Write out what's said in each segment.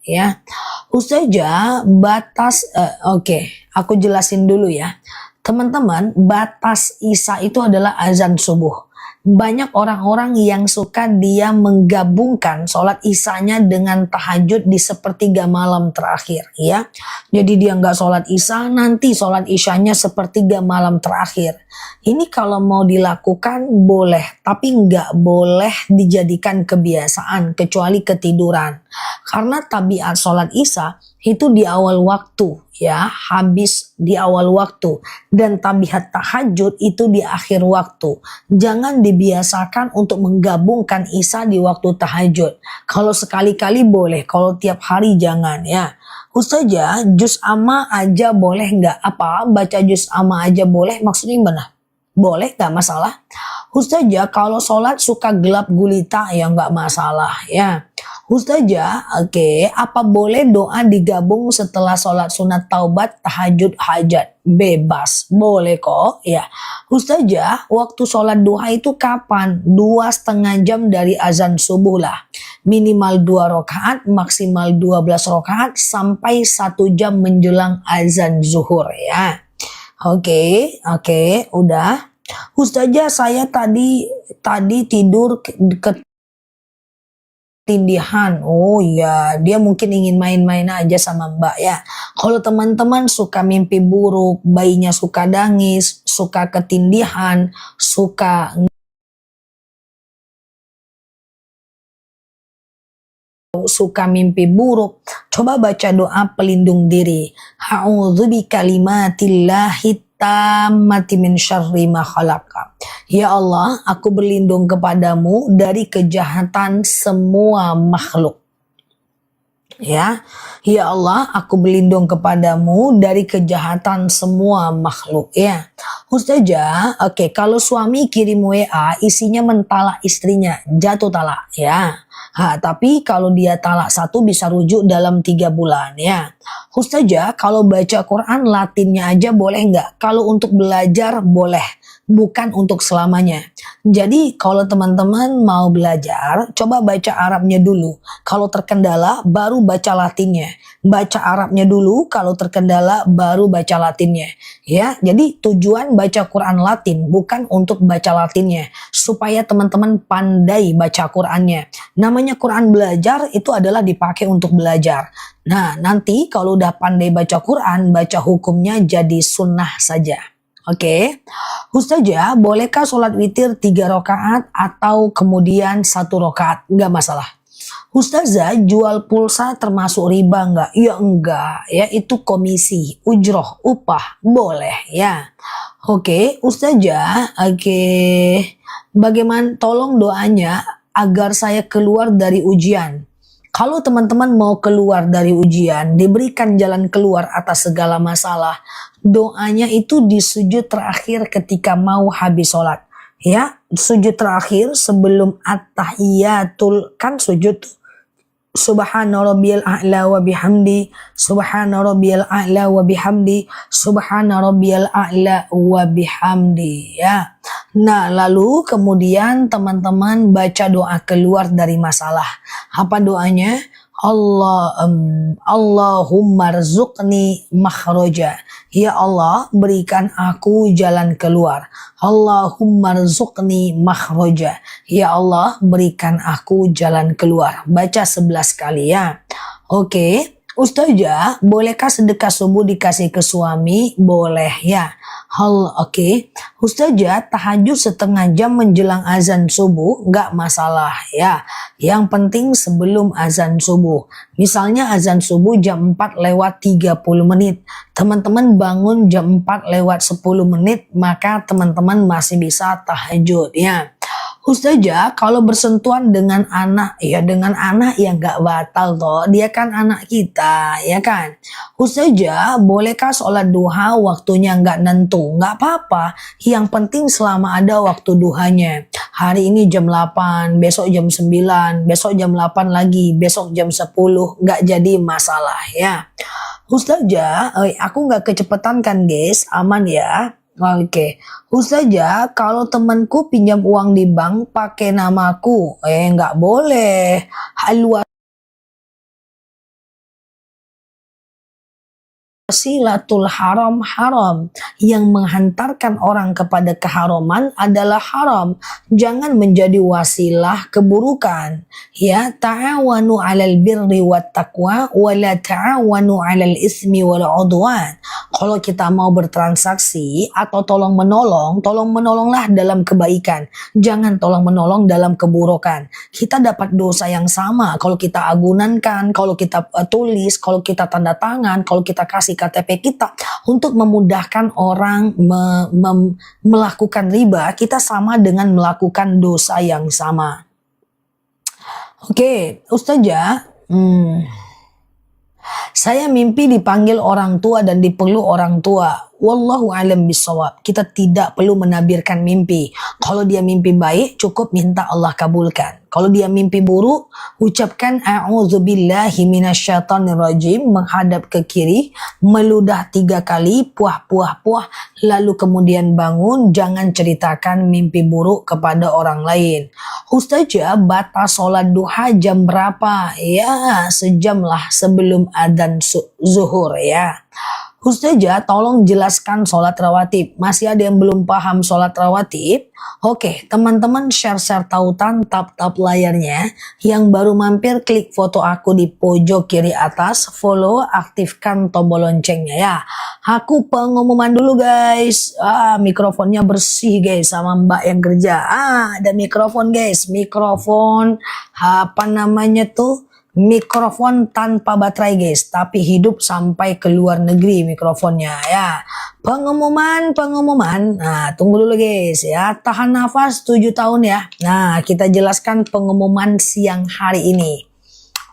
ya. Ustazah, oke, aku jelasin dulu ya. Teman-teman, batas Isya itu adalah azan subuh. Banyak orang-orang yang suka dia menggabungkan sholat Isyanya dengan tahajud di sepertiga malam terakhir, ya. Jadi dia nggak sholat Isya, nanti sholat Isyanya sepertiga malam terakhir. Ini kalau mau dilakukan boleh, tapi nggak boleh dijadikan kebiasaan kecuali ketiduran. Karena tabiat sholat Isya itu di awal waktu, ya, habis di awal waktu, dan tabiat tahajud itu di akhir waktu. Jangan dibiasakan untuk menggabungkan Isya di waktu tahajud. Kalau sekali-kali boleh, kalau tiap hari jangan, ya. Ustazah, juz amma aja boleh nggak? Apa baca juz amma aja boleh? Maksudnya gimana? Boleh, nggak masalah. Ustazah, kalau sholat suka gelap gulita, ya nggak masalah, ya. Ustazah, oke, apa boleh doa digabung setelah sholat sunat taubat, tahajud, hajat? Bebas, boleh kok, ya. Ustazah, waktu sholat duha itu kapan? 2,5 jam dari azan subuh lah. Minimal 2 rakaat, maksimal 12 rakaat, sampai 1 jam menjelang azan zuhur, ya. Oke, udah. Ustazah, saya tadi tidur ketindihan. Oh iya, dia mungkin ingin main-main aja sama Mbak, ya. Kalau teman-teman suka mimpi buruk, bayinya suka nangis, suka ketindihan, suka mimpi buruk, coba baca doa pelindung diri. A'udzu bikalimatillahi tammati min syarri ma khalaqa. Ya Allah, aku berlindung kepadamu dari kejahatan semua makhluk. Ya Allah, aku berlindung kepadamu dari kejahatan semua makhluk, ya. Ustazah, oke, kalau suami kirim WA isinya mentalak istrinya, jatuh talak, ya. Tapi kalau dia talak 1 bisa rujuk dalam 3 bulan, ya. Ustazah, kalau baca Quran Latinnya aja boleh nggak? Kalau untuk belajar boleh, bukan untuk selamanya. Jadi kalau teman-teman mau belajar, coba baca Arabnya dulu. Kalau terkendala, baru baca Latinnya. Baca Arabnya dulu, kalau terkendala, baru baca Latinnya. Ya, jadi tujuan baca Quran Latin bukan untuk baca Latinnya, supaya teman-teman pandai baca Qurannya. Namanya Quran belajar itu adalah dipakai untuk belajar. Nah, nanti kalau udah pandai baca Quran, baca hukumnya jadi sunnah saja. Oke. Ustazah, bolehkah sholat witir 3 rakaat atau kemudian 1 rakaat? Nggak masalah. Ustazah, jual pulsa termasuk riba nggak? Ya enggak, ya itu komisi, ujroh, upah, boleh, ya. Oke, Ustazah, oke. Bagaimana, tolong doanya agar saya keluar dari ujian. Kalau teman-teman mau keluar dari ujian, diberikan jalan keluar atas segala masalah, doanya itu di sujud terakhir ketika mau habis sholat. Ya, sujud terakhir sebelum at-tahiyatul, kan sujud Subhana rabbiyal a'la wa bihamdi, subhana rabbiyal a'la wa bihamdi, subhana rabbiyal a'la wa bihamdi, ya. Nah, lalu kemudian teman-teman baca doa keluar dari masalah. Apa doanya? Allahumma rzuqni makhraja. Ya Allah, berikan aku jalan keluar. Allahumma rzuqni makhraja. Ya Allah, berikan aku jalan keluar. Baca 11 kali, ya. Oke. Ustazah, bolehkah sedekah subuh dikasih ke suami? Boleh, ya. Oke. Ustazah, tahajud 1/2 jam menjelang azan subuh nggak masalah, ya. Yang penting sebelum azan subuh. Misalnya azan subuh jam 4 lewat 30 menit. Teman-teman bangun jam 4 lewat 10 menit, maka teman-teman masih bisa tahajud, ya. Ustazah, kalau bersentuhan dengan anak, ya dengan anak ya nggak batal toh. Dia kan anak kita, ya kan. Ustazah, bolehkah sholat duha waktunya nggak nentu? Nggak apa-apa. Yang penting selama ada waktu duhanya. Hari ini jam 8, besok jam 9, besok jam 8 lagi, besok jam 10. Nggak jadi masalah, ya. Ustazah, aku nggak kecepatan kan guys, aman ya. Oke, Ustazah, kalau temanku pinjam uang di bank pakai namaku, nggak boleh. Luar wasilatul haram haram. Yang menghantarkan orang kepada keharaman adalah haram. Jangan menjadi wasilah keburukan. Ya, ta'awanu 'alal birri wat taqwa wa la ta'awanu 'alal ismi wal 'udwan. Kalau kita mau bertransaksi atau tolong menolonglah dalam kebaikan. Jangan tolong menolong dalam keburukan. Kita dapat dosa yang sama kalau kita agunankan, kalau kita tulis, kalau kita tanda tangan, kalau kita kasih KTP kita untuk memudahkan orang melakukan riba, kita sama dengan melakukan dosa yang sama. Oke, Ustazah, saya mimpi dipanggil orang tua dan dipeluk orang tua. Wallahu alam bisawab. Kita tidak perlu menabirkan mimpi. Kalau dia mimpi baik, cukup minta Allah kabulkan. Kalau dia mimpi buruk, ucapkan a'udzubillahi minasyaitonirrajim, menghadap ke kiri, meludah 3 kali, puah, lalu kemudian bangun. Jangan ceritakan mimpi buruk kepada orang lain. Ustazah, batas sholat duha jam berapa? Ya, sejam lah sebelum adzan zuhur ya. Ustazah, tolong jelaskan sholat rawatib. Masih ada yang belum paham sholat rawatib? Oke, teman-teman share tautan, tap layarnya. Yang baru mampir, klik foto aku di pojok kiri atas. Follow, aktifkan tombol loncengnya ya. Aku pengumuman dulu guys. Mikrofonnya bersih guys sama mbak yang kerja. Ada mikrofon guys. Mikrofon, apa namanya tuh? Mikrofon tanpa baterai guys, tapi hidup sampai ke luar negeri mikrofonnya ya. Pengumuman. Nah, tunggu dulu guys ya. Tahan nafas 7 tahun ya. Nah, kita jelaskan pengumuman siang hari ini.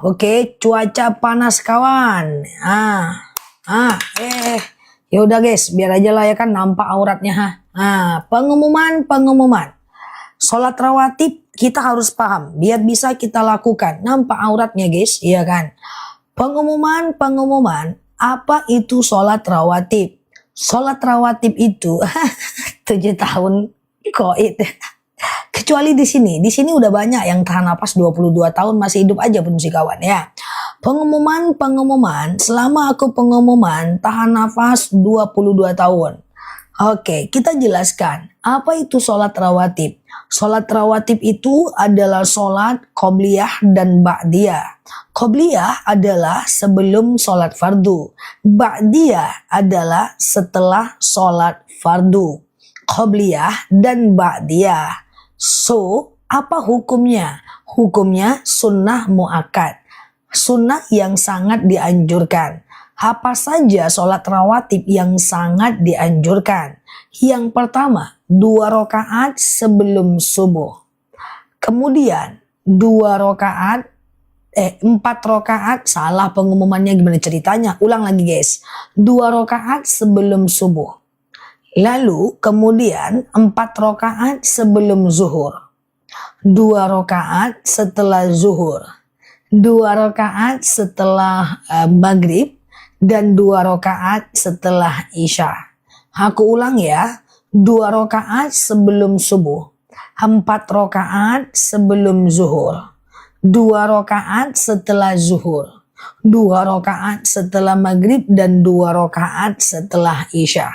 Oke, cuaca panas kawan. Ya udah guys, biar aja lah ya kan nampak auratnya pengumuman. Sholat rawatib kita harus paham biar bisa kita lakukan. Nampak auratnya guys, iya kan? Pengumuman. Apa itu sholat rawatib? Sholat rawatib itu 7 tahun koit. Kecuali di sini udah banyak yang tahan napas 22 tahun masih hidup aja pun si kawan ya. Pengumuman, selama aku pengumuman tahan nafas 22 tahun. Oke, kita jelaskan apa itu sholat rawatib. Sholat rawatib itu adalah sholat qobliyah dan ba'diyah. Qobliyah adalah sebelum sholat fardu. Ba'diyah adalah setelah sholat fardu. Qobliyah dan ba'diyah. So, apa hukumnya? Hukumnya sunnah mu'akkad. Sunnah yang sangat dianjurkan. Apa saja sholat rawatib yang sangat dianjurkan? Yang pertama, 2 rakaat sebelum subuh. Kemudian 4 rakaat, salah pengumumannya gimana ceritanya? Ulang lagi guys. 2 rakaat sebelum subuh. Lalu kemudian 4 rakaat sebelum zuhur. 2 rakaat setelah zuhur. 2 rakaat setelah maghrib. Dan 2 rakaat setelah isya. Aku ulang ya. 2 rakaat sebelum subuh. 4 rakaat sebelum zuhur. 2 rakaat setelah zuhur. 2 rakaat setelah maghrib dan 2 rakaat setelah isya.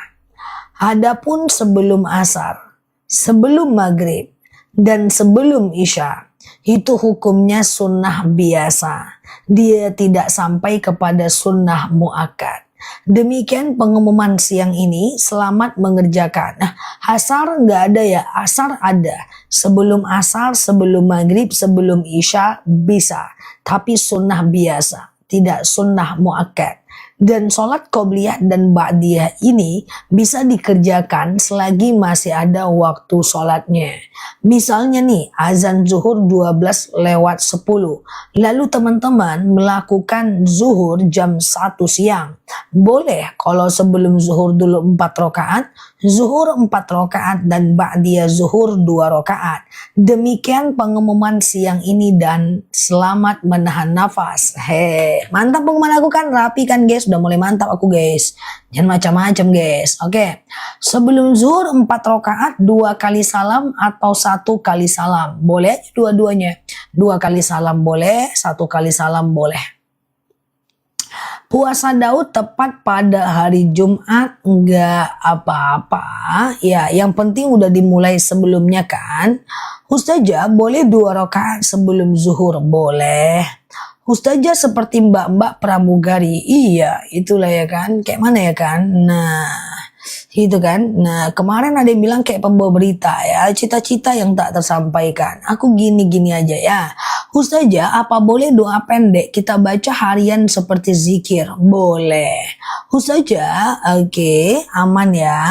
Adapun sebelum asar, sebelum maghrib, dan sebelum isya, itu hukumnya sunnah biasa. Dia tidak sampai kepada sunnah mu'akkad. Demikian pengumuman siang ini. Selamat mengerjakan. Nah, asar nggak ada ya? Asar ada. Sebelum asar, sebelum maghrib, sebelum isya bisa. Tapi sunnah biasa, tidak sunnah mu'akkad. Dan sholat qobliyah dan ba'diyah ini bisa dikerjakan selagi masih ada waktu sholatnya. Misalnya nih, azan zuhur 12:10. Lalu teman-teman melakukan zuhur jam 1 siang. Boleh kalau sebelum zuhur dulu 4 rakaat, zuhur 4 rakaat dan ba'diyah zuhur 2 rakaat. Demikian pengumuman siang ini dan selamat menahan nafas. Mantap pengumuman aku kan, rapi kan guys? Udah mulai mantap aku guys. Jangan macam-macam guys. Oke. Sebelum zuhur 4 rakaat 2 kali salam atau 1 kali salam. Boleh dua-duanya. 2 kali salam boleh, 1 kali salam boleh. Puasa Daud tepat pada hari Jumat, enggak apa-apa. Ya, yang penting udah dimulai sebelumnya kan. Ustazah boleh 2 rakaat sebelum zuhur? Boleh. Ustazah seperti mbak-mbak pramugari. Iya, itulah ya kan. Kayak mana ya kan? Nah, itu kan. Nah, kemarin ada yang bilang kayak pembawa berita ya, cita-cita yang tak tersampaikan. Aku gini-gini aja ya. Ustazah, apa boleh doa pendek kita baca harian seperti zikir? Boleh. Ustazah, oke, aman ya.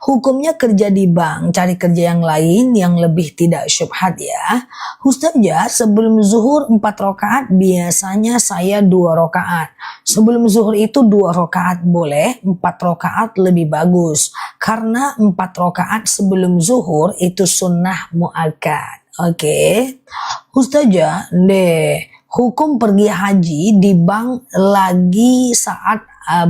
Hukumnya kerja di bank, cari kerja yang lain yang lebih tidak syubhat ya. Ustazah, sebelum zuhur 4 rakaat, biasanya saya 2 rakaat. Sebelum zuhur itu 2 rakaat boleh, 4 rakaat lebih bagus. Karena 4 rakaat sebelum zuhur itu sunnah muakkad. Oke. Ustazah, hukum pergi haji di bank lagi saat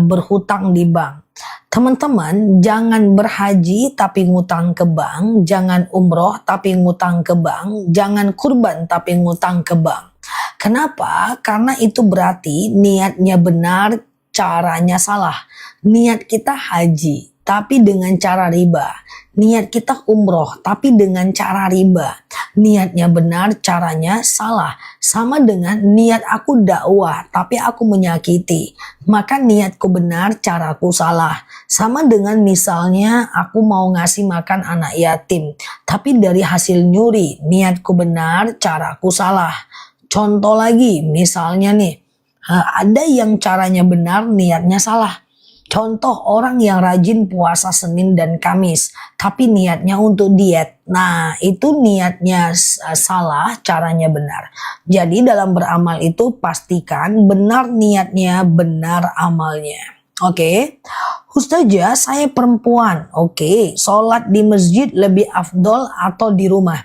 berhutang di bank. Teman-teman, jangan berhaji tapi ngutang ke bank, jangan umroh tapi ngutang ke bank, jangan kurban tapi ngutang ke bank. Kenapa? Karena itu berarti niatnya benar, caranya salah. Niat kita haji, tapi dengan cara riba. Niat kita umroh, tapi dengan cara riba. Niatnya benar, caranya salah. Sama dengan niat aku dakwah, tapi aku menyakiti. Maka niatku benar, caraku salah. Sama dengan misalnya aku mau ngasih makan anak yatim, tapi dari hasil nyuri, niatku benar, caraku salah. Contoh lagi, misalnya nih, ada yang caranya benar, niatnya salah. Contoh orang yang rajin puasa Senin dan Kamis, tapi niatnya untuk diet. Nah, itu niatnya salah, caranya benar. Jadi dalam beramal itu pastikan benar niatnya, benar amalnya. Oke. Ustazah, saya perempuan. Oke, sholat di masjid lebih afdol atau di rumah?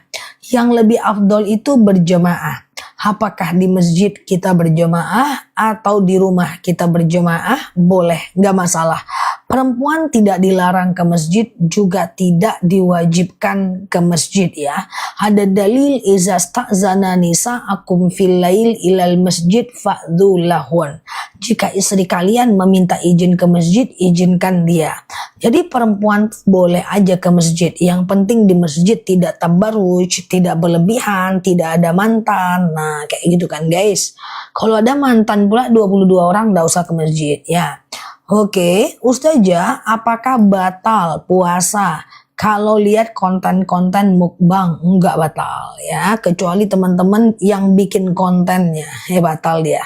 Yang lebih afdol itu berjamaah. Apakah di masjid kita berjamaah atau di rumah kita berjamaah? Boleh, nggak masalah. Perempuan tidak dilarang ke masjid, juga tidak diwajibkan ke masjid ya. Ada dalil iza sta'zana nisa'akum fil lail ilal masjid fa'dhu lahun. Jika istri kalian meminta izin ke masjid, izinkan dia. Jadi perempuan boleh aja ke masjid. Yang penting di masjid tidak tabarruj, tidak berlebihan, tidak ada mantan. Nah, kayak gitu kan guys. Kalau ada mantan pula 22 orang, nggak usah ke masjid ya. Oke, Ustazah, apakah batal puasa kalau lihat konten-konten mukbang? Enggak batal ya, kecuali teman-teman yang bikin kontennya, ya batal dia.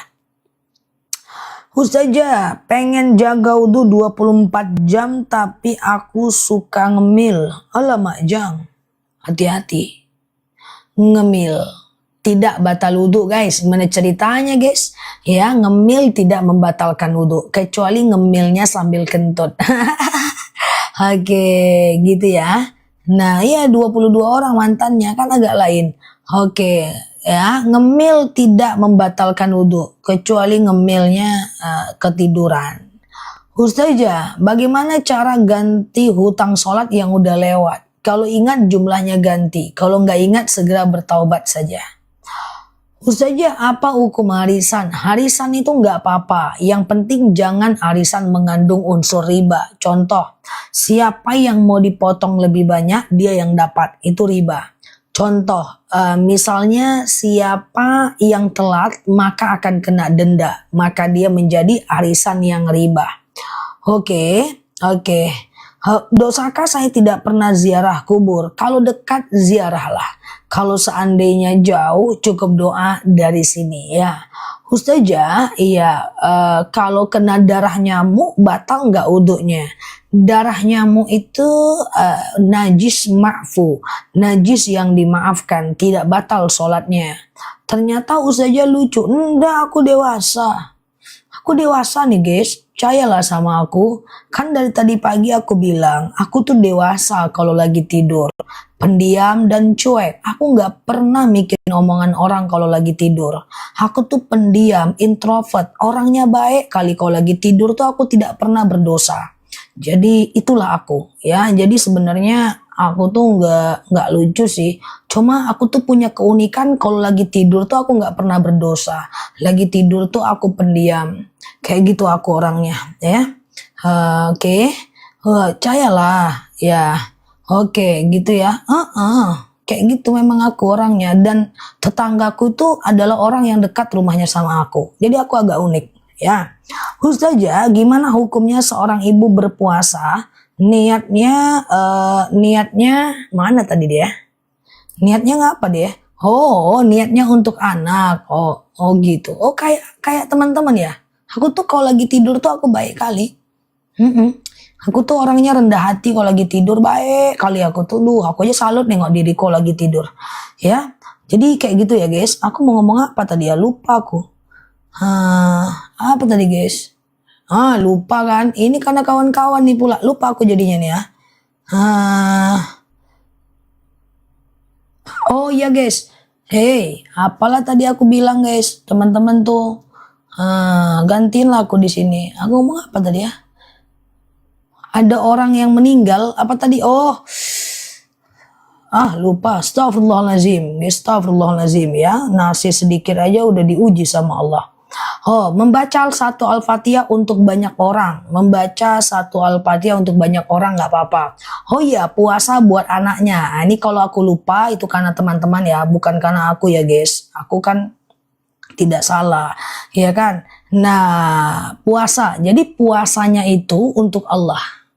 Ustazah, pengen jaga wudhu 24 jam tapi aku suka ngemil. Alamak Jang, hati-hati. Ngemil tidak batal wudhu guys. Gimana ceritanya guys? Ya, ngemil tidak membatalkan wudhu, kecuali ngemilnya sambil kentut. Oke, gitu ya. Nah, ya 22 orang mantannya kan agak lain. Oke, ya, ngemil tidak membatalkan wudhu, kecuali ngemilnya ketiduran. Ustazah, bagaimana cara ganti hutang sholat yang udah lewat? Kalau ingat jumlahnya ganti, kalau nggak ingat segera bertaubat saja. Ustazah, apa hukum harisan? Harisan itu nggak apa-apa. Yang penting jangan harisan mengandung unsur riba. Contoh, siapa yang mau dipotong lebih banyak, dia yang dapat. Itu riba. Contoh, misalnya siapa yang telat, maka akan kena denda. Maka dia menjadi harisan yang riba. Oke. Dosakah saya tidak pernah ziarah kubur? Kalau dekat, ziarahlah. Kalau seandainya jauh, cukup doa dari sini ya. Ustazah, iya, kalau kena darah nyamuk, batal nggak wudhunya? Darah nyamuk itu najis ma'fu, najis yang dimaafkan, tidak batal sholatnya. Ternyata Ustazah lucu, enggak, aku dewasa. Aku dewasa nih guys, percayalah sama aku. Kan dari tadi pagi aku bilang, aku tuh dewasa kalau lagi tidur. Pendiam dan cuek. Aku gak pernah mikirin omongan orang kalau lagi tidur. Aku tuh pendiam, introvert. Orangnya baik kali kalau lagi tidur tuh aku tidak pernah berdosa. Jadi itulah aku ya. Jadi sebenarnya aku tuh nggak lucu sih. Cuma aku tuh punya keunikan kalau lagi tidur tuh aku nggak pernah berdosa. Lagi tidur tuh aku pendiam. Kayak gitu aku orangnya, ya. Oke. Percayalah, ya. Oke, gitu ya. Kayak gitu memang aku orangnya. Dan tetanggaku itu adalah orang yang dekat rumahnya sama aku. Jadi aku agak unik, ya. Ustazah, gimana hukumnya seorang ibu berpuasa? Niatnya mana tadi dia? Niatnya ngapa dia? Oh, niatnya untuk anak. Oh gitu. Oh, kayak teman-teman ya. Aku tuh kalau lagi tidur tuh aku baik kali. Mm-mm. Aku tuh orangnya rendah hati kalau lagi tidur, baik kali aku tuh. Aku aja salut nengok diriku lagi tidur. Ya. Jadi kayak gitu ya, guys. Aku mau ngomong apa tadi ya? Lupa aku. Apa tadi, guys? Lupa kan? Ini karena kawan-kawan nih pula. Lupa aku jadinya nih ya. Oh iya, guys. Hey, apalah tadi aku bilang, guys. Teman-teman tuh gantiin lah aku di sini. Aku ngomong apa tadi ya? Ada orang yang meninggal, apa tadi? Lupa. Astagfirullahalazim ya. Nasi sedikit aja udah diuji sama Allah. Membaca satu Al-Fatihah untuk banyak orang. Membaca satu Al-Fatihah untuk banyak orang nggak apa-apa. Oh iya, puasa buat anaknya. Nah, ini kalau aku lupa itu karena teman-teman ya, bukan karena aku ya, guys. Aku kan tidak salah, ya kan? Nah, puasa. Jadi puasanya itu untuk Allah.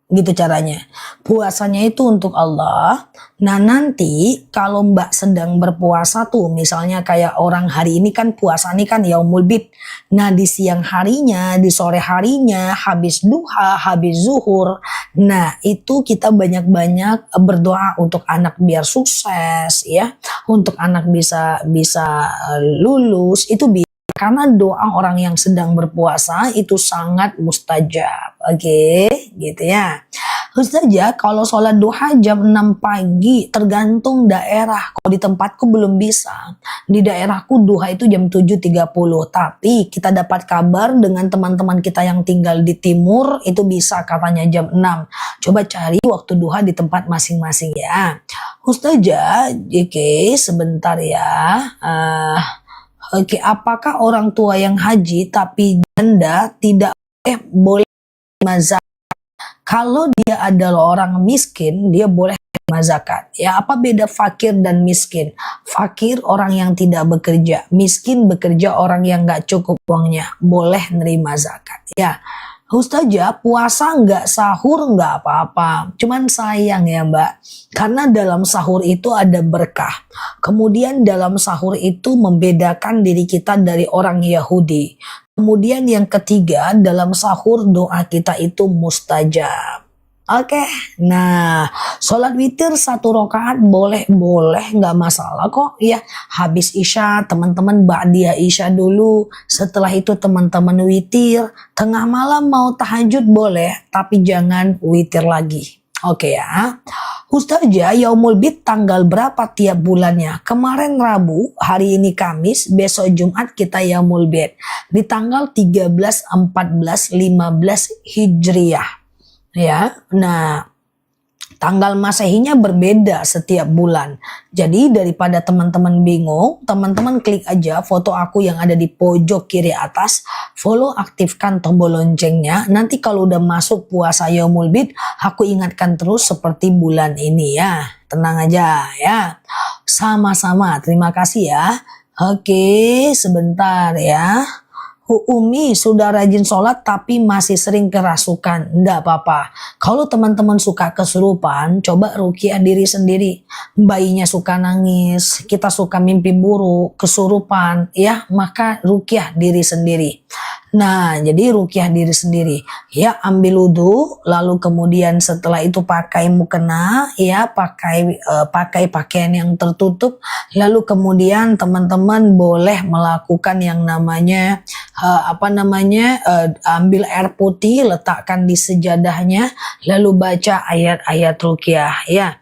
Gitu caranya. Puasanya itu untuk Allah. Nah, nanti kalau Mbak sedang berpuasa tuh, misalnya kayak orang hari ini kan puasa nih kan Yaumul Bid. Nah, di siang harinya, di sore harinya, habis duha, habis zuhur. Nah, itu kita banyak-banyak berdoa untuk anak biar sukses ya. Untuk anak bisa lulus, itu karena doa orang yang sedang berpuasa itu sangat mustajab. Oke, gitu ya. Ustazah, kalau sholat duha jam 6 pagi tergantung daerah. Kalau di tempatku belum bisa. Di daerahku duha itu jam 7.30. Tapi kita dapat kabar dengan teman-teman kita yang tinggal di timur itu bisa katanya jam 6. Coba cari waktu duha di tempat masing-masing ya. Ustazah, oke, sebentar ya. Oke, apakah orang tua yang haji tapi janda tidak boleh zakat? Kalau dia adalah orang miskin, dia boleh terima zakat. Ya, apa beda fakir dan miskin? Fakir orang yang tidak bekerja, miskin bekerja orang yang nggak cukup uangnya, boleh nerima zakat. Ya. Ustazah, puasa nggak sahur nggak apa-apa. Cuman sayang ya Mbak, karena dalam sahur itu ada berkah. Kemudian dalam sahur itu membedakan diri kita dari orang Yahudi. Kemudian yang ketiga, dalam sahur doa kita itu mustajab. Oke, nah sholat witir 1 rakaat boleh nggak masalah kok ya. Habis isya teman-teman ba'diyah isya dulu, setelah itu teman-teman witir, tengah malam mau tahajud boleh, tapi jangan witir lagi. Oke ya. Ustazah, Yaumul Bid tanggal berapa tiap bulannya? Kemarin Rabu, hari ini Kamis, besok Jumat kita Yaumul Bid. Di tanggal 13, 14, 15 Hijriah. Ya, nah tanggal Masehinya berbeda setiap bulan. Jadi daripada teman-teman bingung, teman-teman klik aja foto aku yang ada di pojok kiri atas, follow, aktifkan tombol loncengnya. Nanti kalau udah masuk puasa Yaumul Bid, aku ingatkan terus seperti bulan ini ya. Tenang aja ya. Sama-sama, terima kasih ya. Oke, sebentar ya. Umi sudah rajin sholat tapi masih sering kerasukan. Enggak apa-apa. Kalau teman-teman suka kesurupan, coba ruqyah diri sendiri. Bayinya suka nangis, kita suka mimpi buruk, kesurupan, ya maka ruqyah diri sendiri. Nah, jadi ruqyah diri sendiri. Ya, ambil wudu, lalu kemudian setelah itu pakai mukena, ya pakai pakaian yang tertutup. Lalu kemudian teman-teman boleh melakukan yang namanya ambil air putih, letakkan di sejadahnya, lalu baca ayat-ayat ruqyah ya.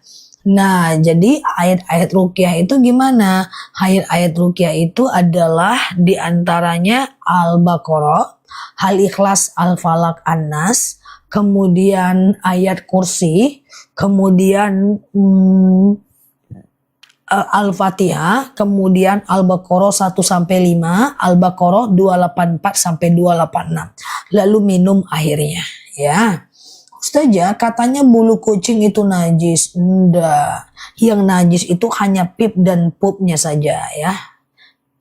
Nah, jadi ayat-ayat ruqyah itu gimana? Ayat-ayat ruqyah itu adalah diantaranya Al-Baqarah, Al-Ikhlas, Al-Falaq, An-Nas, kemudian ayat kursi, kemudian Al-Fatihah, kemudian Al-Baqarah 1-5, Al-Baqarah 284-286. Lalu minum airnya, ya. Ustazah, katanya bulu kucing itu najis. Enggak. Yang najis itu hanya pip dan pupnya saja, ya.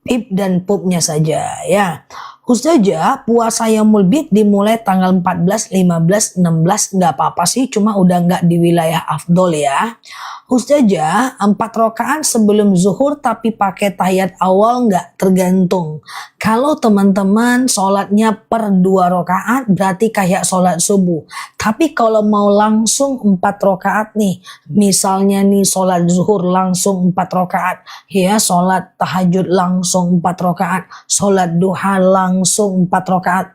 Pip dan pupnya saja, ya. Ustazah, puasa Yaumul Bid dimulai tanggal 14, 15, 16, nggak apa-apa sih, cuma udah nggak di wilayah afdol ya. Ustazah, 4 rakaat sebelum zuhur tapi pakai tahiyat awal nggak, tergantung. Kalau teman-teman sholatnya per 2 rakaat berarti kayak sholat subuh. Tapi kalau mau langsung 4 rakaat nih, misalnya nih sholat zuhur langsung 4 rakaat, ya sholat tahajud langsung 4 rakaat, sholat duha langsung 4 rakaat.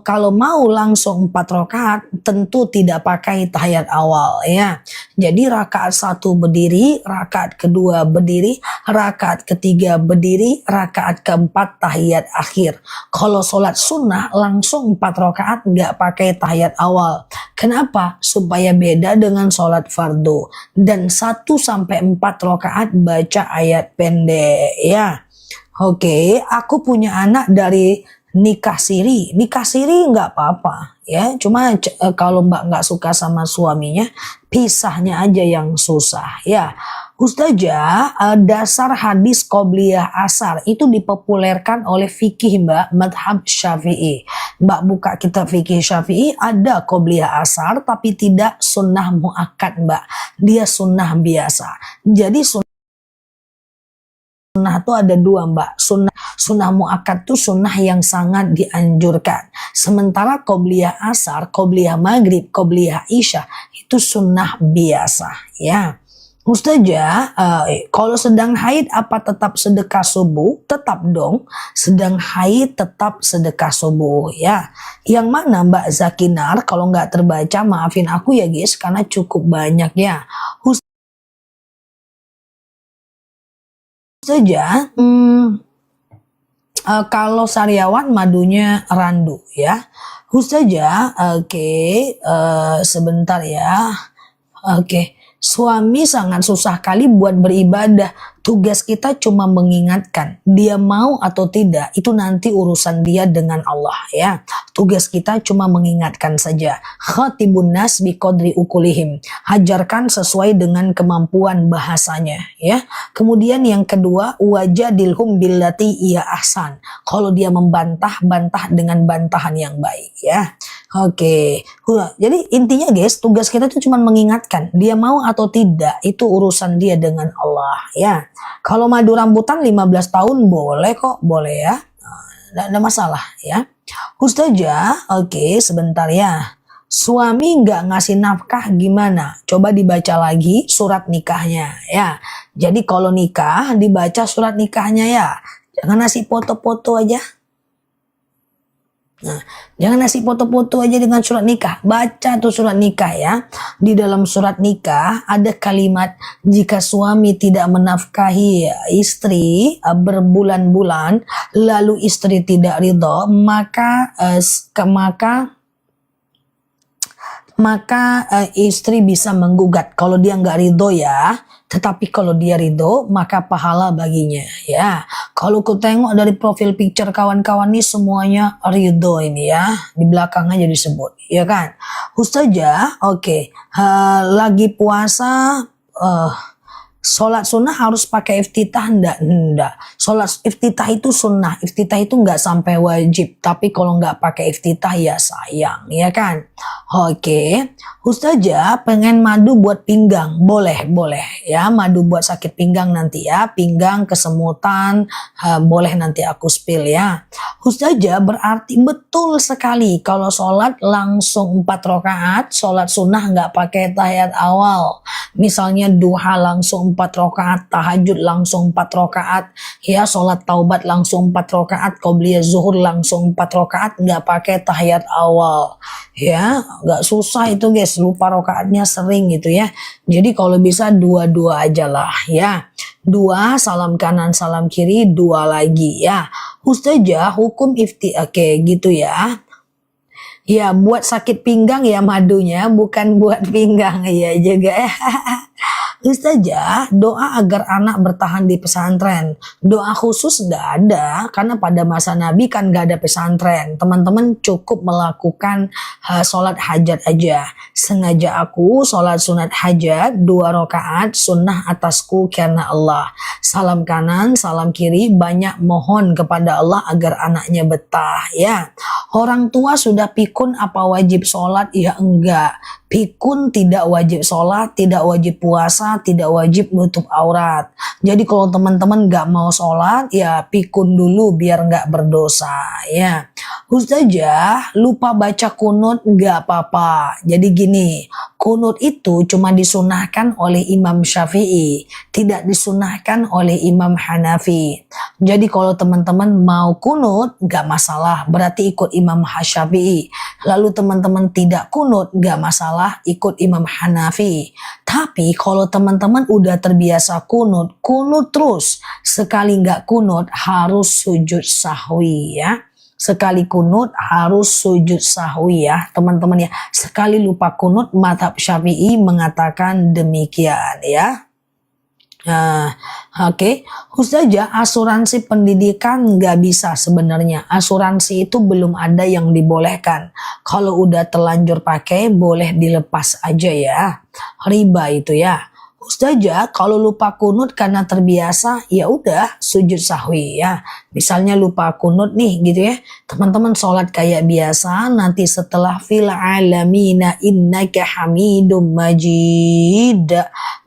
Kalau mau langsung 4 rakaat tentu tidak pakai tahiyat awal ya. Jadi rakaat 1 berdiri, rakaat kedua berdiri, rakaat ketiga berdiri, rakaat keempat tahiyat akhir. Kalau sholat sunnah langsung 4 rakaat nggak pakai tahiyat awal. Kenapa? Supaya beda dengan sholat fardu. Dan 1-4 rakaat baca ayat pendek ya. Oke, aku punya anak dari nikah siri. Nikah siri nggak apa-apa ya. Cuma kalau mbak nggak suka sama suaminya, pisahnya aja yang susah ya. Ustazah, dasar hadis qobliyah asar itu dipopulerkan oleh fikih mbak, madhab syafi'i. Mbak buka kitab fikih syafi'i, ada qobliyah asar tapi tidak sunnah muakkad mbak. Dia sunnah biasa. Jadi sunnah itu ada 2 mbak. Sunnah muakkad itu sunnah yang sangat dianjurkan. Sementara qobliyah asar, qobliyah maghrib, qobliyah isya itu sunnah biasa ya. Ustazah, kalau sedang haid apa tetap sedekah subuh? Tetap dong, sedang haid tetap sedekah subuh ya. Yang mana Mbak Zakinar? Kalau nggak terbaca maafin aku ya guys, karena cukup banyak ya. Ustazah, kalau sariawan madunya randu ya. Ustazah, oke, sebentar ya. Oke. Suami sangat susah kali buat beribadah. Tugas kita cuma mengingatkan. Dia mau atau tidak, itu nanti urusan dia dengan Allah ya. Tugas kita cuma mengingatkan saja. Khatibun nas biqadri ukulihim. Hajarkan sesuai dengan kemampuan bahasanya ya. Kemudian yang kedua, wajadilhum billati iya ahsan. Kalau dia membantah, bantah dengan bantahan yang baik ya. Oke. Jadi intinya guys, tugas kita itu cuma mengingatkan. Dia mau atau tidak, itu urusan dia dengan Allah ya. Kalau madu rambutan 15 tahun boleh kok, boleh ya. Nggak ada masalah ya. Ustazah, oke sebentar ya. Suami nggak ngasih nafkah gimana? Coba dibaca lagi surat nikahnya ya. Jadi kalau nikah dibaca surat nikahnya ya. Jangan ngasih foto-foto aja. Nah, jangan ngasih foto-foto aja dengan surat nikah. Baca tuh surat nikah ya. Di dalam surat nikah ada kalimat, jika suami tidak menafkahi istri berbulan-bulan lalu istri tidak ridho, maka istri bisa menggugat. Kalau dia nggak ridho ya, tetapi kalau dia ridho maka pahala baginya ya. Kalau ku tengok dari profil picture kawan-kawan ini semuanya ridho ini ya, di belakangnya jadi disebut ya kan. Ustazah, oke, lagi puasa sholat sunnah harus pakai iftitah enggak? Sholat iftitah itu sunnah, iftitah itu enggak sampai wajib. Tapi kalau enggak pakai iftitah ya sayang, ya kan? Oke, Ustazah pengen madu buat pinggang, boleh ya, madu buat sakit pinggang nanti ya, pinggang kesemutan, boleh nanti aku spill ya. Ustazah berarti betul sekali kalau sholat langsung 4 rakaat, sholat sunnah enggak pakai tahiyat awal. Misalnya duha langsung 4 rakaat, tahajud langsung 4 rakaat, ya sholat taubat langsung 4 rakaat, qobliyah zuhur langsung 4 rakaat, nggak pakai tahiyat awal, ya nggak susah itu guys, lupa rakaatnya sering gitu ya. Jadi kalau bisa 2 aja lah ya, 2 salam kanan salam kiri, 2 lagi ya. Ustazah hukum oke gitu ya. Ya, buat sakit pinggang ya madunya, bukan buat pinggang ya juga ya. Ustazah, doa agar anak bertahan di pesantren. Doa khusus nggak ada, karena pada masa Nabi kan nggak ada pesantren. Teman-teman cukup melakukan sholat hajat aja. Sengaja aku sholat sunat hajat 2 rakaat sunnah atasku karena Allah. Salam kanan, salam kiri, banyak mohon kepada Allah agar anaknya betah ya. Orang tua sudah pikun apa wajib sholat? Ya enggak. Pikun tidak wajib sholat, tidak wajib puasa, tidak wajib nutup aurat. Jadi kalau teman-teman gak mau sholat, ya pikun dulu biar gak berdosa ya. Ustazah, lupa baca kunut gak apa-apa. Jadi gini, kunut itu cuma disunahkan oleh Imam Syafi'i, tidak disunahkan oleh Imam Hanafi. Jadi kalau teman-teman mau kunut gak masalah, berarti ikut Imam Syafi'i. Lalu teman-teman tidak kunut gak masalah, ikut Imam Hanafi. Tapi kalau teman-teman udah terbiasa kunut, kunut terus. Sekali gak kunut harus sujud sahwi ya. Sekali kunut harus sujud sahwi ya teman-teman ya. Sekali lupa kunut, mazhab Syafi'i mengatakan demikian ya. Oke. Ustazah, asuransi pendidikan nggak bisa sebenarnya. Asuransi itu belum ada yang dibolehkan. Kalau udah terlanjur pakai boleh dilepas aja ya. Riba itu ya. Ustazah, kalau lupa kunut karena terbiasa, ya udah sujud sahwi ya. Misalnya lupa kunut nih gitu ya. Teman-teman sholat kayak biasa, nanti setelah fil alamina innaka hamidum majid.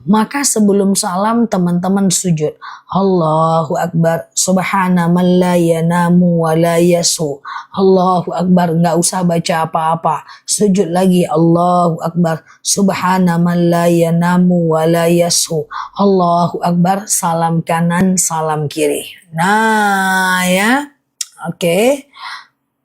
Maka sebelum salam teman-teman sujud. Allahu Akbar, subhana man la yanamu wa la yasu. Allahu Akbar, nggak usah baca apa-apa. Sujud lagi, Allahu Akbar, subhana man la yanamu wa la yasu. Allahu Akbar, salam kanan, salam kiri. Nah ya, oke.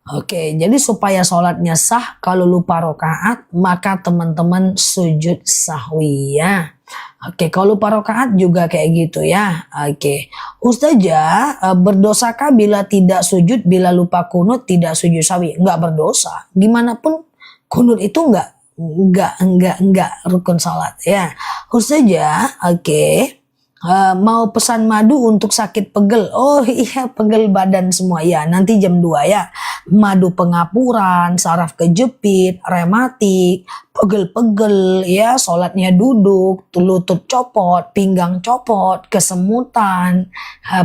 Oke, jadi supaya sholatnya sah, kalau lupa rokaat, maka teman-teman sujud sahwi ya. Oke, kalau lupa rokaat juga kayak gitu ya. Oke, Ustazah, berdosakah bila tidak sujud, bila lupa kunut tidak sujud sahwi? Enggak berdosa. Gimana pun kunut itu enggak rukun salat ya. Ustazah, oke. Mau pesan madu untuk sakit pegel. Oh iya, pegel badan semua ya. Nanti jam 2 ya. Madu pengapuran, saraf kejepit, rematik, pegel-pegel ya, sholatnya duduk, lutut copot, pinggang copot, kesemutan,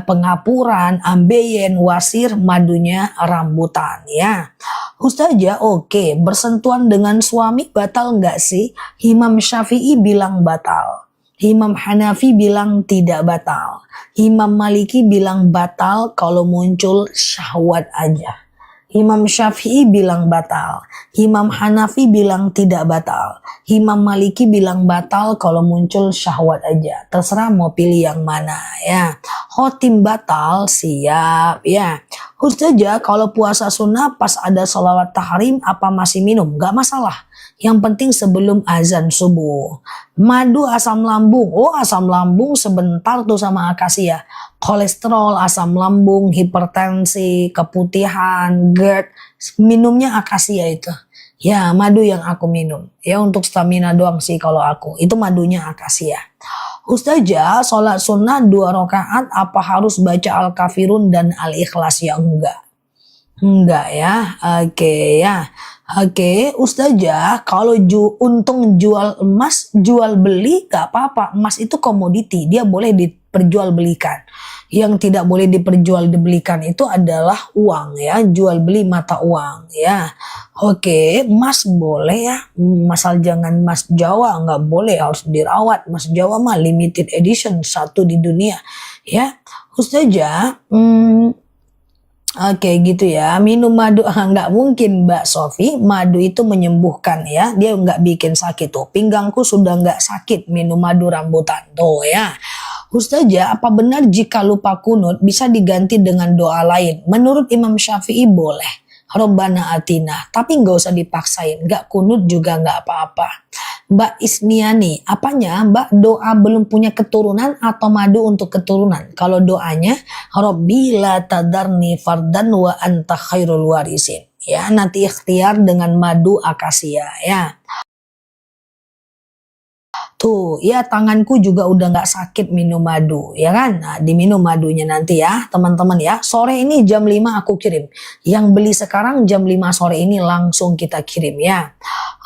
pengapuran, ambeien, wasir, madunya rambutan ya. Ustazah, oke, bersentuhan dengan suami batal nggak sih? Imam Syafi'i bilang batal. Imam Hanafi bilang tidak batal. Imam Maliki bilang batal kalau muncul syahwat aja. Imam Syafi'i bilang batal. Imam Hanafi bilang tidak batal. Imam Maliki bilang batal kalau muncul syahwat aja. Terserah mau pilih yang mana ya. Khotim batal siap ya. Ustazah, kalau puasa sunnah pas ada sholawat tahrim apa masih minum? Gak masalah. Yang penting sebelum azan subuh. Madu asam lambung. Oh, asam lambung sebentar tuh sama akasia. Kolesterol, asam lambung, hipertensi, keputihan, GERD. Minumnya akasia itu. Ya, madu yang aku minum. Ya, untuk stamina doang sih kalau aku. Itu madunya akasia. Ustazah, sholat sunnah 2 rakaat apa harus baca Al-Kafirun dan Al-Ikhlas? Ya enggak. Enggak ya. Oke ya. Oke, Ustazah, kalau untung jual emas, jual beli gak apa-apa. Emas itu komoditi, dia boleh diperjualbelikan. Yang tidak boleh diperjualbelikan itu adalah uang ya, jual beli mata uang ya. Oke, emas boleh ya, masal jangan emas Jawa, nggak boleh, harus dirawat. Emas Jawa mah limited edition, satu di dunia ya. Ustazah, Oke gitu ya, minum madu nggak mungkin Mbak Sofi, madu itu menyembuhkan ya, dia nggak bikin sakit tuh, pinggangku sudah nggak sakit minum madu rambutan tuh ya. Ustazah, apa benar jika lupa kunut bisa diganti dengan doa lain? Menurut Imam Syafi'i boleh, Robbana atina, tapi nggak usah dipaksain, nggak kunut juga nggak apa-apa. Mbak Isniani, apanya Mbak doa belum punya keturunan atau madu untuk keturunan? Kalau doanya, Robbi la tadarni fardan wa anta khairul warisin. ya. Nanti ikhtiar dengan madu akasia ya. Tuh, ya tanganku juga udah nggak sakit minum madu, ya kan? Nah, diminum madunya nanti ya, teman-teman ya. Sore ini jam 5 aku kirim. Yang beli sekarang jam 5 sore ini langsung kita kirim ya.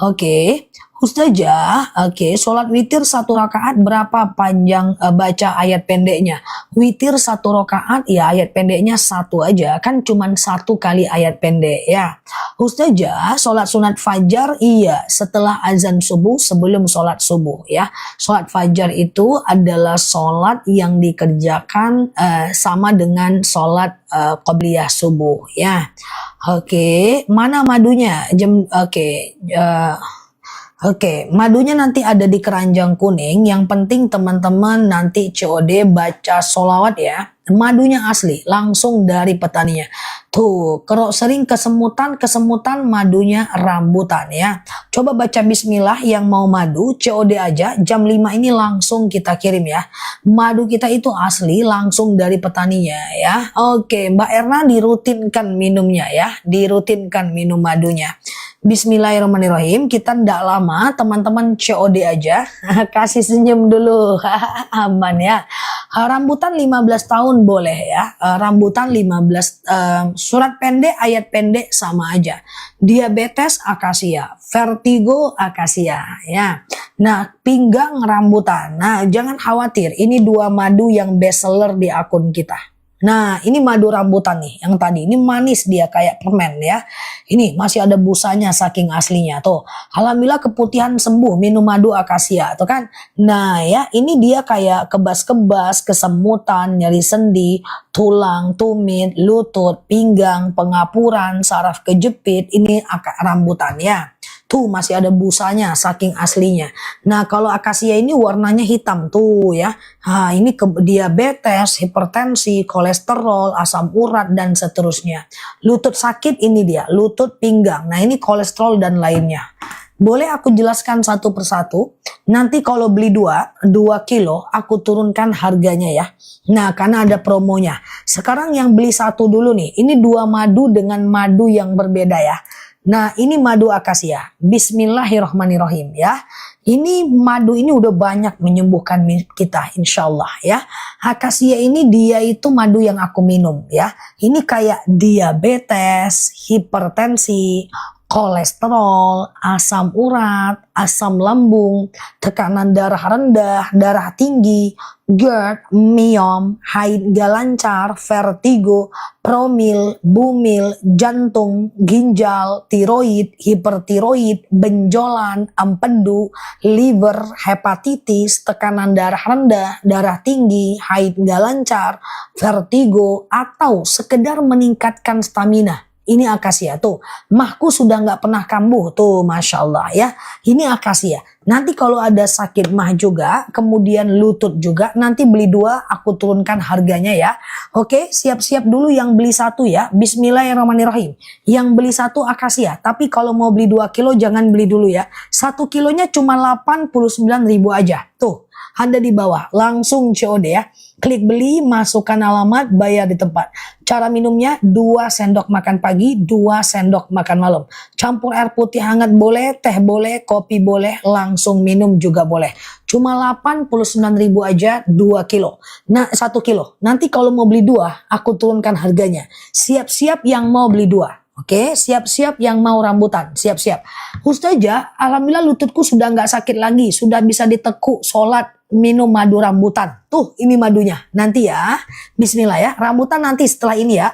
Oke. Ustazah, oke, sholat witir 1 rakaat berapa panjang baca ayat pendeknya? Witir 1 rakaat, ya ayat pendeknya 1 aja, kan cuman 1 kali ayat pendek ya. Ustazah, sholat sunat fajar, iya setelah azan subuh sebelum sholat subuh ya. Sholat fajar itu adalah sholat yang dikerjakan sama dengan sholat qobliyah subuh ya. Oke, mana madunya? Oke, madunya nanti ada di keranjang kuning. Yang penting teman-teman nanti COD baca sholawat ya. Madunya asli, langsung dari petaninya. Tuh, kalau sering kesemutan madunya rambutan ya. Coba baca bismillah yang mau madu, COD aja. Jam 5 ini langsung kita kirim ya. Madu kita itu asli, langsung dari petaninya ya. Oke, Mbak Erna dirutinkan minumnya ya. Dirutinkan minum madunya. Bismillahirrahmanirrahim. Kita ndak lama, teman-teman COD aja. Kasih senyum dulu. Aman ya. Rambutan 15 tahun boleh ya. Rambutan 15 surat pendek, ayat pendek sama aja. Diabetes akasia, vertigo akasia ya. Nah, pinggang rambutan. Nah, jangan khawatir. Ini 2 madu yang best seller di akun kita. Nah, ini madu rambutan nih, yang tadi. Ini manis dia kayak permen ya. Ini masih ada busanya saking aslinya tuh. Alhamdulillah keputihan sembuh minum madu akasia tuh kan. Nah ya, ini dia kayak kebas-kebas, kesemutan, nyeri sendi, tulang, tumit, lutut, pinggang, pengapuran, saraf kejepit. Ini rambutan ya. Tuh masih ada busanya saking aslinya. Nah kalau akasia ini warnanya hitam tuh ya. Nah ini diabetes, hipertensi, kolesterol, asam urat dan seterusnya. Lutut sakit ini dia, lutut pinggang. Nah ini kolesterol dan lainnya. Boleh aku jelaskan satu persatu. Nanti kalau beli 2 kilo aku turunkan harganya ya. Nah karena ada promonya. Sekarang yang beli 1 dulu nih. Ini 2 madu dengan madu yang berbeda ya. Nah ini madu akasia. Bismillahirrahmanirrahim ya. Ini madu ini udah banyak menyembuhkan kita insya Allah ya. Akasia ini dia itu madu yang aku minum ya. Ini kayak diabetes, hipertensi, kolesterol, asam urat, asam lambung, tekanan darah rendah, darah tinggi, GERD, myom, haid gak lancar, vertigo, promil, bumil, jantung, ginjal, tiroid, hipertiroid, benjolan, empedu, liver, hepatitis, tekanan darah rendah, darah tinggi, haid gak lancar, vertigo, atau sekedar meningkatkan stamina. Ini akasia tuh, mahku sudah nggak pernah kambuh tuh, masya Allah ya. Ini akasia. Nanti kalau ada sakit mah juga, kemudian lutut juga, nanti beli 2, aku turunkan harganya ya. Oke, siap-siap dulu yang beli 1 ya. Bismillahirrahmanirrahim. Yang beli 1 akasia, tapi kalau mau beli 2 kilo jangan beli dulu ya. 1 kilonya cuma 89.000 aja. Tuh, ada di bawah, langsung COD ya. Klik beli, masukkan alamat, bayar di tempat. Cara minumnya 2 sendok makan pagi, 2 sendok makan malam. Campur air putih hangat boleh, teh boleh, kopi boleh, langsung minum juga boleh. Cuma 89.000 aja 2 kilo. Nah 1 kilo. Nanti kalau mau beli 2, aku turunkan harganya. Siap-siap yang mau beli 2. Oke, siap-siap yang mau rambutan, siap-siap. Ustazah, alhamdulillah lututku sudah nggak sakit lagi, sudah bisa ditekuk, sholat, minum madu rambutan. Tuh, ini madunya. Nanti ya, bismillah ya, rambutan nanti setelah ini ya.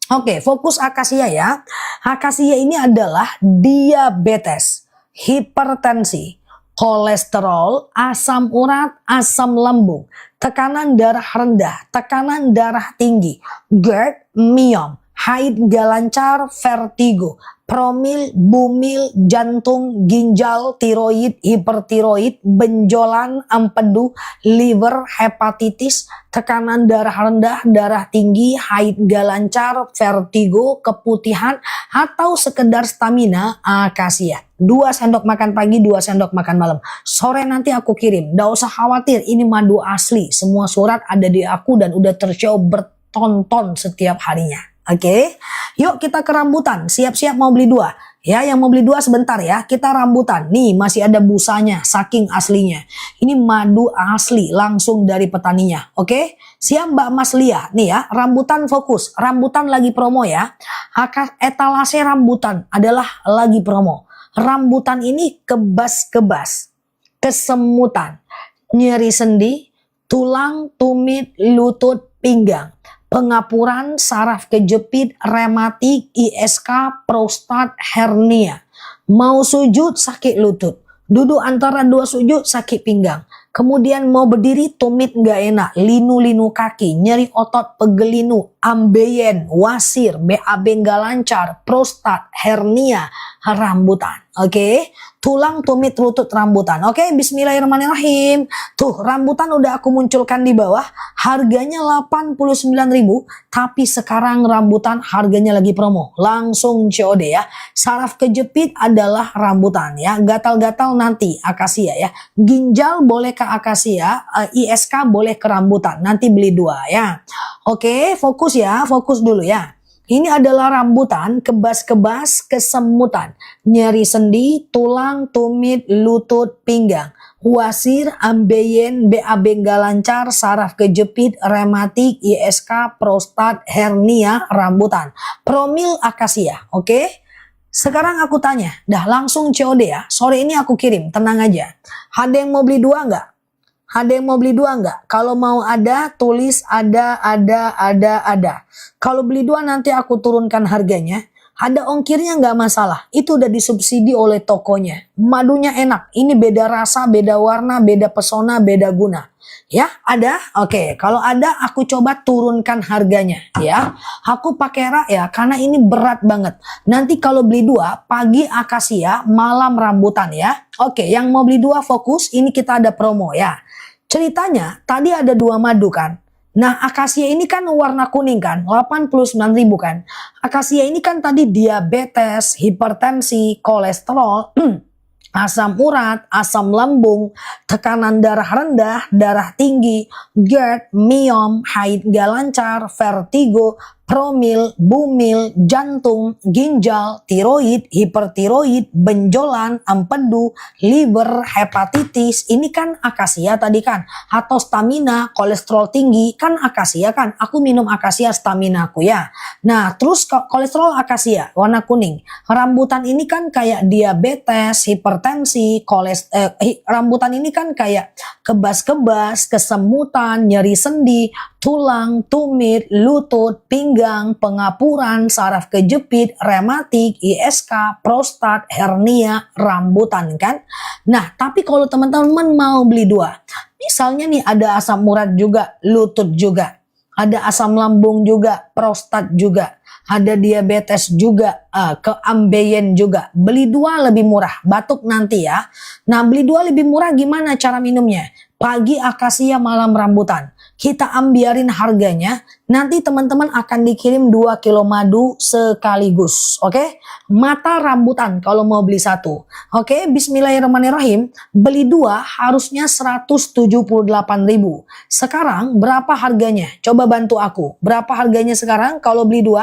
Oke, fokus akasia ya. Akasia ini adalah diabetes, hipertensi, kolesterol, asam urat, asam lambung, tekanan darah rendah, tekanan darah tinggi, GERD, myom, haid gak lancar, vertigo, promil, bumil, jantung, ginjal, tiroid, hipertiroid, benjolan, empedu, liver, hepatitis, tekanan darah rendah, darah tinggi, haid gak lancar, vertigo, keputihan, atau sekedar stamina, akasia. 2 sendok makan pagi, 2 sendok makan malam. Sore nanti aku kirim. Gak usah khawatir, ini madu asli. Semua surat ada di aku dan udah terjauh bertonton setiap harinya. Oke, yuk kita ke rambutan. Siap-siap mau beli 2. Ya, yang mau beli 2 sebentar ya. Kita rambutan. Nih, masih ada busanya, saking aslinya. Ini madu asli, langsung dari petaninya. Oke, siap Mbak Mas Lia. Nih ya, rambutan fokus. Rambutan lagi promo ya. Etalase rambutan adalah lagi promo. Rambutan ini kebas-kebas, kesemutan, nyeri sendi, tulang, tumit, lutut, pinggang, pengapuran, saraf kejepit, rematik, ISK, prostat, hernia. Mau sujud sakit lutut, duduk antara 2 sujud sakit pinggang. Kemudian mau berdiri tumit nggak enak, linu-linu kaki, nyeri otot pegelinu, ambeien, wasir, BAB nggak lancar, prostat, hernia, rambutan. Oke, tulang, tumit, lutut, rambutan. Oke, bismillahirrahmanirrahim. Tuh, rambutan udah aku munculkan di bawah. Harganya 89.000, tapi sekarang rambutan harganya lagi promo. Langsung COD ya. Saraf kejepit adalah rambutan ya. Gatal-gatal nanti akasia ya. Ginjal boleh ke akasia, ISK boleh ke rambutan. Nanti beli 2 ya. Oke, fokus ya, fokus dulu ya. Ini adalah rambutan, kebas-kebas, kesemutan, nyeri sendi, tulang, tumit, lutut, pinggang, wasir, ambeien, BAB nggak lancar, saraf kejepit, rematik, ISK, prostat, hernia, rambutan. Promil akasia, oke? Sekarang aku tanya, dah langsung COD ya, sore ini aku kirim, tenang aja. Ada yang mau beli 2 nggak? Ada yang mau beli 2 nggak? Kalau mau ada, tulis ada. Kalau beli 2 nanti aku turunkan harganya. Ada ongkirnya nggak masalah. Itu udah disubsidi oleh tokonya. Madunya enak. Ini beda rasa, beda warna, beda pesona, beda guna. Ya, ada? Oke, kalau ada aku coba turunkan harganya ya. Aku pakai rak ya, karena ini berat banget. Nanti kalau beli 2, pagi akasia, malam rambutan ya. Oke, yang mau beli 2 fokus, ini kita ada promo ya. Ceritanya tadi ada 2 madu kan. Nah, akasia ini kan warna kuning kan, 89.000 kan. Akasia ini kan tadi diabetes, hipertensi, kolesterol, asam urat, asam lambung, tekanan darah rendah, darah tinggi, GERD, miom, haid gak lancar, vertigo, promil, bumil, jantung, ginjal, tiroid, hipertiroid, benjolan, empedu, liver, hepatitis. Ini kan akasia tadi kan. Atau stamina, kolesterol tinggi, kan akasia kan. Aku minum akasia stamina aku ya. Nah, terus kolesterol akasia, warna kuning. Rambutan ini kan kayak diabetes, hipertensi, rambutan ini kan kayak kebas-kebas, kesemutan, nyeri sendi, tulang, tumit, lutut, pinggang, pengapuran, saraf kejepit, rematik, ISK, prostat, hernia, rambutan kan. Nah, tapi kalau teman-teman mau beli 2, misalnya nih ada asam urat juga, lutut juga, ada asam lambung juga, prostat juga, ada diabetes juga, keambeien juga. Beli 2 lebih murah, batuk nanti ya. Nah, beli 2 lebih murah gimana cara minumnya? Pagi akasia, malam rambutan. Kita ambiarin harganya, nanti teman-teman akan dikirim 2 kilo madu sekaligus. Oke? Mata rambutan kalau mau beli 1. Oke, bismillahirrahmanirrahim. Beli 2 harusnya 178.000. Sekarang berapa harganya? Coba bantu aku. Berapa harganya sekarang kalau beli 2?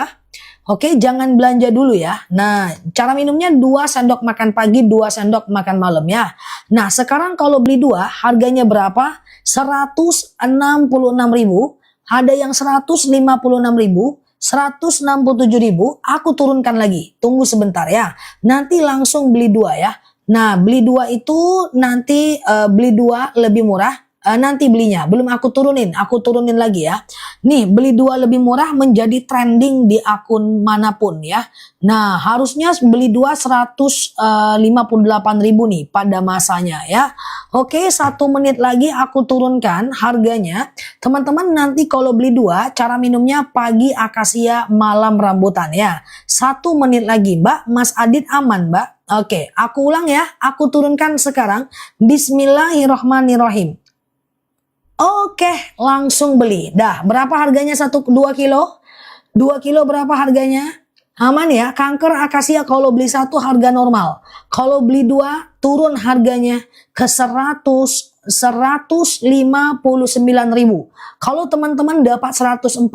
Oke, jangan belanja dulu ya. Nah, cara minumnya 2 sendok makan pagi, 2 sendok makan malam ya. Nah, sekarang kalau beli 2, harganya berapa? 166.000. Ada yang 156.000, 167.000. Aku turunkan lagi. Tunggu sebentar ya. Nanti langsung beli 2 ya. Nah, beli 2 itu nanti beli 2 lebih murah. Nanti belinya belum aku turunin lagi ya. Nih, beli 2 lebih murah menjadi trending di akun manapun ya. Nah, harusnya beli 2 158.000 nih pada masanya ya. Oke, 1 menit lagi aku turunkan harganya. Teman-teman nanti kalau beli 2, cara minumnya pagi akasia, malam rambutan ya. 1 menit lagi Mbak, Mas Adit aman Mbak. Oke, aku ulang ya. Aku turunkan sekarang. Bismillahirrahmanirrahim. Oke, langsung beli. Dah, berapa harganya 2 kilo? 2 kilo berapa harganya? Aman ya, kanker akasia kalau beli satu harga normal. Kalau beli dua turun harganya ke 159.000. Kalau teman-teman dapat 148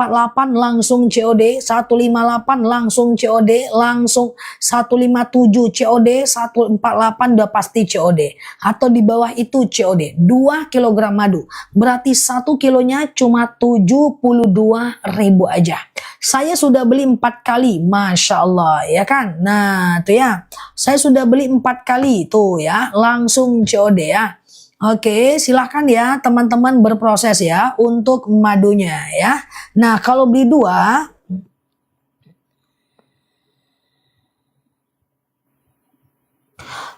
langsung COD, 158 langsung COD, langsung 157 COD, 148 udah pasti COD. Atau di bawah itu COD. 2 kg madu. Berarti 1 kilonya cuma 72.000 aja. Saya sudah beli 4 kali, Masya Allah, ya kan? Nah, tuh ya, saya sudah beli 4 kali, tuh ya, langsung COD ya. Oke, silahkan ya teman-teman berproses ya untuk madunya ya. Nah, kalau beli dua,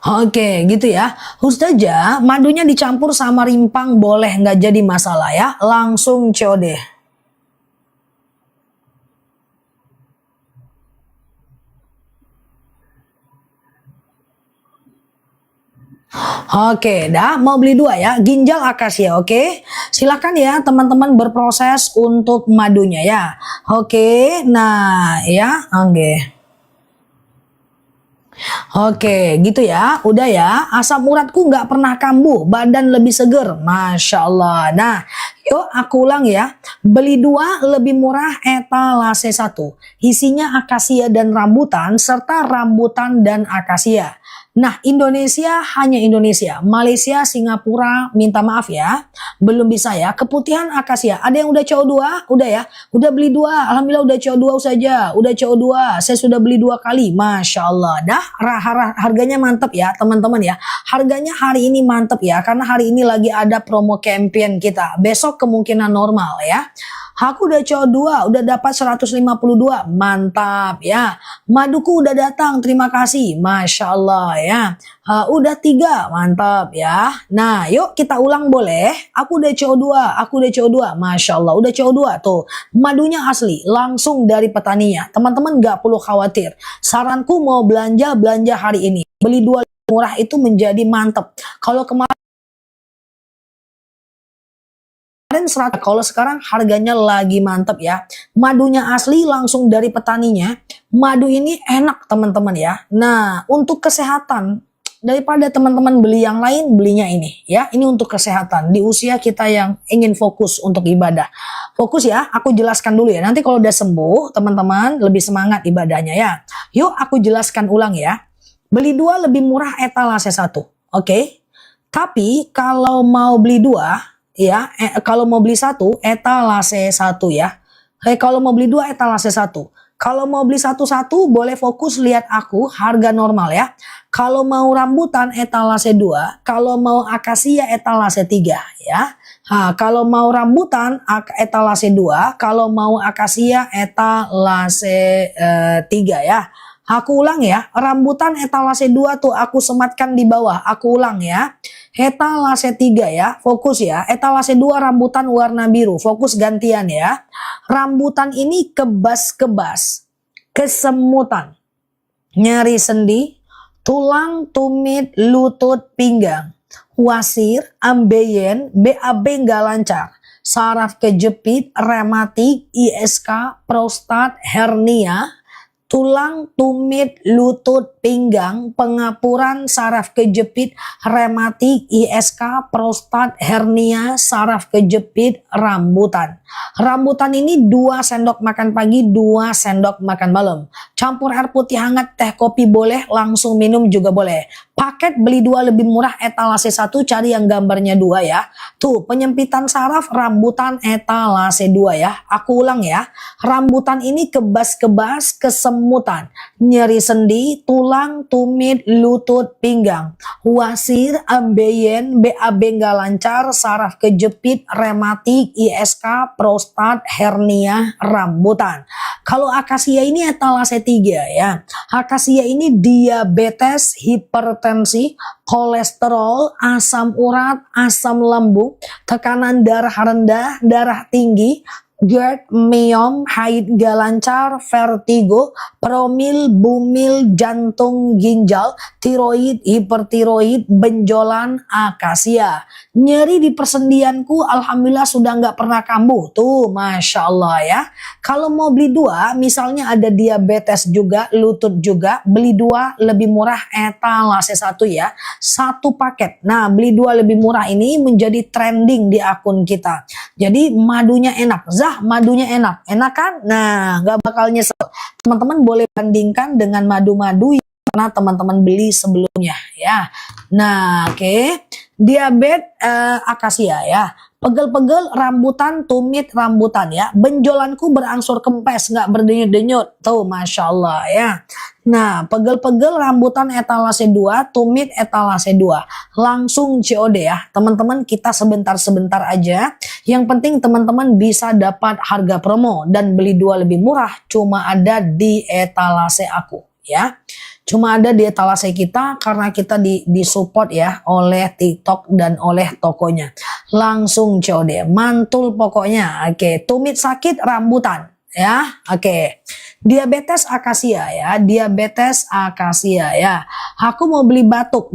oke gitu ya. Ustazah, madunya dicampur sama rimpang boleh nggak jadi masalah ya? Langsung COD. Oke, dah mau beli dua ya, ginjal akasia, oke. Silakan ya teman-teman berproses untuk madunya ya. Oke, nah ya, oke. Oke, gitu ya. Udah ya. Asam uratku nggak pernah kambuh, badan lebih seger. Masya Allah. Nah, yuk aku ulang ya. Beli dua lebih murah etalase satu. Isinya akasia dan rambutan, serta rambutan dan akasia. Nah, Indonesia hanya Indonesia. Malaysia, Singapura, minta maaf ya. Belum bisa ya. Keputihan akasia. Ada yang udah CO2? Udah ya. Udah beli dua. Alhamdulillah udah CO2 saja. Udah CO2. Saya sudah beli 2 kali. Masya Allah. Dah harganya mantep ya teman-teman ya. Harganya hari ini mantep ya. Karena hari ini lagi ada promo campaign kita. Besok kemungkinan normal ya. Aku udah CO2, udah dapat 152, mantap ya. Maduku udah datang, terima kasih, Masya Allah ya. Udah 3, mantap ya. Nah yuk kita ulang boleh. Aku udah CO2, Masya Allah, udah CO2 tuh. Madunya asli, langsung dari petaninya. Teman-teman gak perlu khawatir. Saranku mau belanja hari ini. Beli 2 murah itu menjadi mantap. Kalau kemarin 100, kalau sekarang harganya lagi mantep ya. Madunya asli langsung dari petaninya. Madu ini enak teman-teman ya. Nah, untuk kesehatan daripada teman-teman beli yang lain, belinya ini ya. Ini untuk kesehatan di usia kita yang ingin fokus untuk ibadah. Fokus ya, aku jelaskan dulu ya. Nanti kalau udah sembuh, teman-teman lebih semangat ibadahnya ya. Yuk aku jelaskan ulang ya. Beli 2 lebih murah etalase 1. Oke. Tapi kalau mau beli 2 ya, kalau mau beli 1 etalase 1 ya. Kalau mau beli 2 etalase 1. Kalau mau beli satu-satu boleh fokus lihat aku harga normal ya. Kalau mau rambutan etalase 2, kalau mau akasia etalase 3 ya. Kalau mau rambutan etalase 2, kalau mau akasia etalase 3 ya. Aku ulang ya, rambutan etalase 2 tuh aku sematkan di bawah. Aku ulang ya. Etalase 3 ya, fokus ya. Etalase 2 rambutan warna biru, fokus gantian ya. Rambutan ini kebas-kebas, kesemutan, nyeri sendi, tulang, tumit, lutut, pinggang, wasir, ambeien, BAB nggak lancar, saraf kejepit, rematik, ISK, prostat, hernia, tulang, tumit, lutut, pinggang, pengapuran, saraf kejepit, rematik, ISK, prostat, hernia, saraf kejepit, rambutan. Rambutan ini 2 sendok makan pagi, 2 sendok makan malam. Campur air putih hangat, teh kopi boleh, langsung minum juga boleh. Paket beli 2 lebih murah etalase 1, cari yang gambarnya 2 ya. Tuh, penyempitan saraf rambutan etalase 2 ya. Aku ulang ya. Rambutan ini kebas-kebas, kesemutan, nyeri sendi, tulang, tumit, lutut, pinggang, wasir, ambeien, BAB nggak lancar, saraf kejepit, rematik, ISK, prostat, hernia, rambutan. Kalau akasia ini etalase 3 ya. Akasia ini diabetes, hipertensi, kolesterol, asam urat, asam lambung, tekanan darah rendah, darah tinggi, GERD, myom, haid gak lancar, vertigo, promil, bumil, jantung, ginjal, tiroid, hipertiroid, benjolan, akasia. Nyeri di persendianku alhamdulillah sudah nggak pernah kambuh. Tuh, Masya Allah ya. Kalau mau beli dua, misalnya ada diabetes juga, lutut juga, beli dua lebih murah etalase satu ya. Satu paket. Nah, beli dua lebih murah ini menjadi trending di akun kita. Jadi madunya enak. Madunya enak. Enak kan? Nah, gak bakal nyesel. Teman-teman boleh bandingkan dengan madu-madu yang pernah teman-teman beli sebelumnya ya. Nah, oke. Diabetes akasia ya. Pegel-pegel rambutan, tumit rambutan ya. Benjolanku berangsur kempes, nggak berdenyut-denyut. Tuh, Masya Allah ya. Nah, pegel-pegel rambutan etalase 2, tumit etalase 2. Langsung COD ya. Teman-teman kita sebentar-sebentar aja. Yang penting teman-teman bisa dapat harga promo dan beli dua lebih murah. Cuma ada di etalase aku ya. Cuma ada di etalase kita karena kita disupport ya oleh TikTok dan oleh tokonya. Langsung COD, mantul pokoknya. Oke, tumit sakit rambutan ya. Oke. Diabetes akasia ya, diabetes akasia ya. Aku mau beli batuk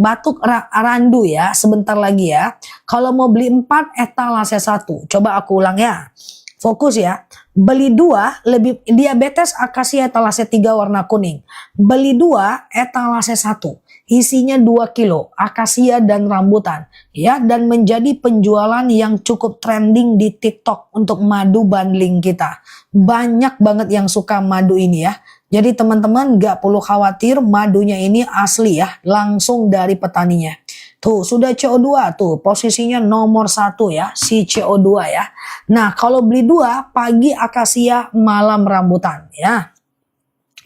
randu ya, sebentar lagi ya. Kalau mau beli 4 etalase 1. Coba aku ulang ya. Fokus ya. Beli 2 lebih diabetes akasia etalase 3 warna kuning. Beli 2 etalase 1. Isinya 2 kilo akasia dan rambutan ya, dan menjadi penjualan yang cukup trending di TikTok untuk madu bundling kita. Banyak banget yang suka madu ini ya. Jadi teman-teman gak perlu khawatir, madunya ini asli ya, langsung dari petaninya. Tuh sudah CO2 tuh posisinya nomor 1 ya, si CO2 ya. Nah kalau beli 2 pagi akasia, malam rambutan ya.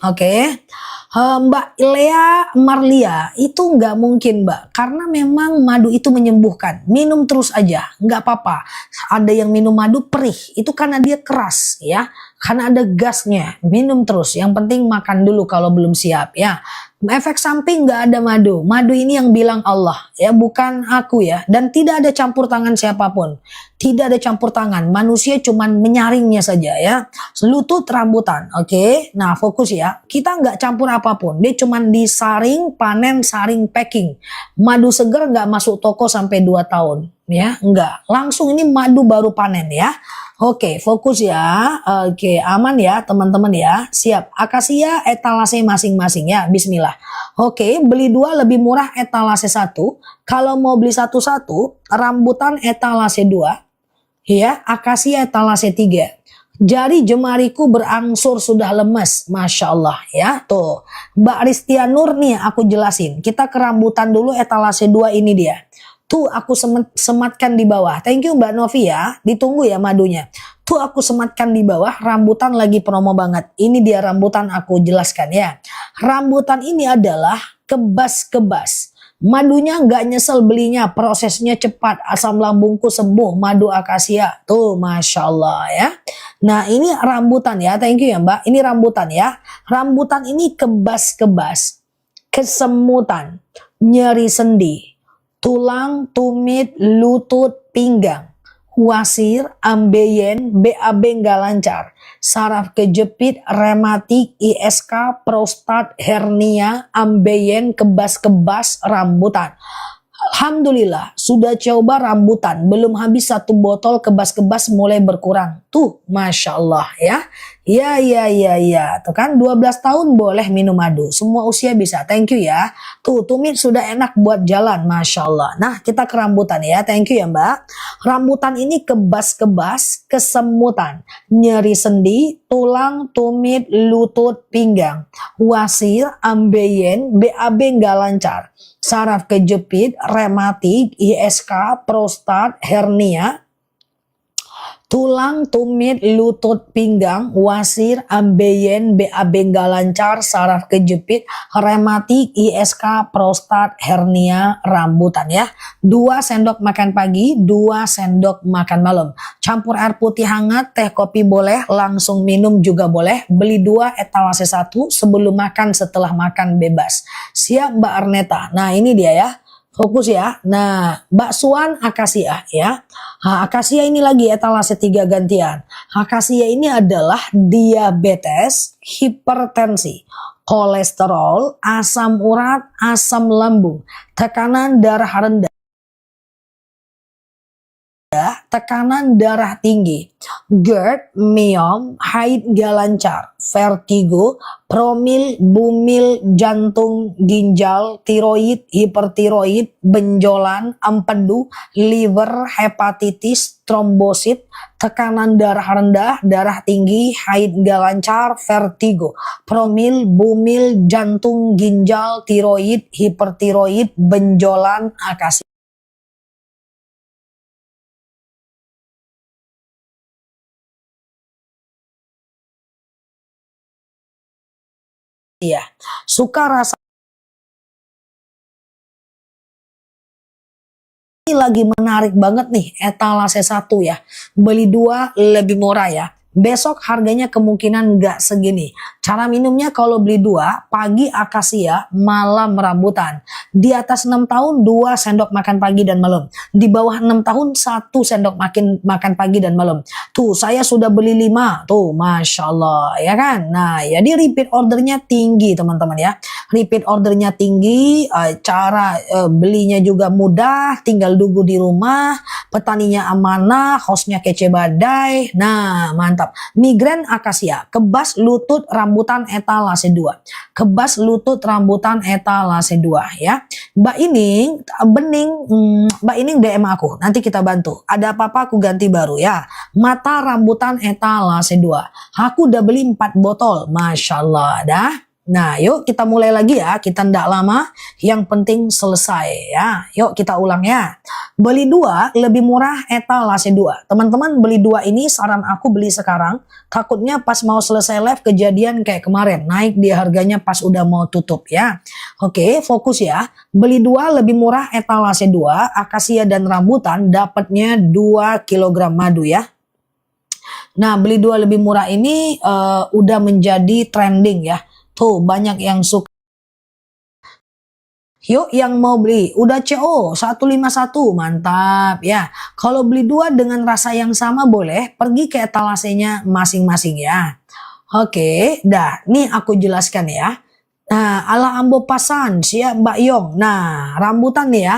Oke. Mbak Lea Marlia itu nggak mungkin Mbak, karena memang madu itu menyembuhkan. Minum terus aja, nggak apa-apa. Ada yang minum madu perih, itu karena dia keras ya, karena ada gasnya. Minum terus, yang penting makan dulu kalau belum siap ya. Efek samping nggak ada madu. Madu ini yang bilang Allah ya, bukan aku ya. Dan tidak ada campur tangan siapapun. Tidak ada campur tangan. Manusia cuman menyaringnya saja ya. Lutut rambutan. Oke. Nah fokus ya. Kita nggak campur apapun. Dia cuman disaring, panen, saring, packing. Madu seger nggak masuk toko sampai 2 tahun. Ya enggak. Langsung ini madu baru panen ya. Oke, fokus ya. Oke, aman ya teman-teman ya. Siap. Akasia etalase masing-masing ya. Bismillah. Oke, beli 2 lebih murah etalase 1. Kalau mau beli satu-satu, rambutan etalase 2. Ya, akasia etalase 3. Jari jemariku berangsur sudah lemes. Masya Allah ya. Tuh, Mbak Ristia Nur nih aku jelasin. Kita ke rambutan dulu etalase 2 ini dia. Tuh aku sematkan di bawah. Thank you Mbak Novi ya. Ditunggu ya madunya. Tuh aku sematkan di bawah. Rambutan lagi promo banget. Ini dia rambutan aku jelaskan ya. Rambutan ini adalah kebas-kebas. Madunya nggak nyesel belinya. Prosesnya cepat. Asam lambungku sembuh. Madu akasia. Tuh Masya Allah ya. Nah ini rambutan ya. Thank you ya Mbak. Ini rambutan ya. Rambutan ini kebas-kebas. Kesemutan. Nyeri sendi. Tulang, tumit, lutut, pinggang, wasir, ambeien, BAB nggak lancar, saraf kejepit, rematik, ISK, prostat, hernia, ambeien, kebas-kebas, rambutan. Alhamdulillah sudah coba rambutan, belum habis 1 botol kebas-kebas mulai berkurang. Tuh Masya Allah ya. Ya. Tuh kan 12 tahun boleh minum madu. Semua usia bisa. Thank you ya. Tuh tumit sudah enak buat jalan. Masya Allah. Nah kita ke rambutan ya. Thank you ya Mbak. Rambutan ini kebas-kebas, kesemutan, nyeri sendi, tulang, tumit, lutut, pinggang, wasir, ambeien, BAB nggak lancar, saraf kejepit, rematik, ISK, prostat, hernia, tulang, tumit, lutut, pinggang, wasir, ambeien, BAB nggak lancar, saraf kejepit, rematik, ISK, prostat, hernia, rambutan ya. 2 sendok makan pagi, 2 sendok makan malam. Campur air putih hangat, teh kopi boleh, langsung minum juga boleh. Beli 2 etalase 1 sebelum makan, setelah makan bebas. Siap Mbak Arneta. Nah ini dia ya. Fokus ya. Nah, baksoan akasia ya. Akasia ini lagi etalase 3 gantian. Akasia ini adalah diabetes, hipertensi, kolesterol, asam urat, asam lambung, tekanan darah rendah, tekanan darah tinggi, GERD, myom, haid gak lancar, vertigo, promil, bumil, jantung, ginjal, tiroid, hipertiroid, benjolan, empedu, liver, hepatitis, trombosit, tekanan darah rendah, darah tinggi, haid gak lancar, vertigo, promil, bumil, jantung, ginjal, tiroid, hipertiroid, benjolan, akasia. Suka rasa ini lagi menarik banget nih, etalase 1 ya. Beli 2 lebih murah ya. Besok harganya kemungkinan nggak segini. Cara minumnya kalau beli 2, pagi akasia, malam rambutan. Di atas 6 tahun 2 sendok makan pagi dan malam. Di bawah 6 tahun 1 sendok makan pagi dan malam. Tuh saya sudah beli 5. Tuh Masya Allah ya kan. Nah jadi repeat ordernya tinggi teman-teman ya. Repeat ordernya tinggi. Cara belinya juga mudah. Tinggal nunggu di rumah. Petaninya amanah. Hostnya kece badai. Nah mantap. Migrain akasia, kebas lutut rambutan etalase 2. Kebas lutut rambutan etalase 2 ya. Mbak Ining, Mbak Ining DM aku, nanti kita bantu. Ada apa-apa aku ganti baru ya. Mata rambutan etalase 2. Aku udah beli 4 botol, Masya Allah dah. Nah yuk kita mulai lagi ya, kita ndak lama, yang penting selesai ya. Yuk kita ulang ya. Beli 2 lebih murah etalase 2. Teman-teman beli 2 ini saran aku beli sekarang. Takutnya pas mau selesai live kejadian kayak kemarin. Naik dia harganya pas udah mau tutup ya. Oke fokus ya. Beli 2 lebih murah etalase 2. Akasia dan rambutan dapatnya 2 kg madu ya. Nah beli 2 lebih murah ini udah menjadi trending ya. Tuh banyak yang suka. Yuk yang mau beli, udah CO 151, mantap ya. Kalau beli 2 dengan rasa yang sama boleh, pergi ke etalasenya masing-masing ya. Oke, dah, nih aku jelaskan ya. Nah, ala ambo pasan, siap Mbak Yong. Nah, rambutan nih ya,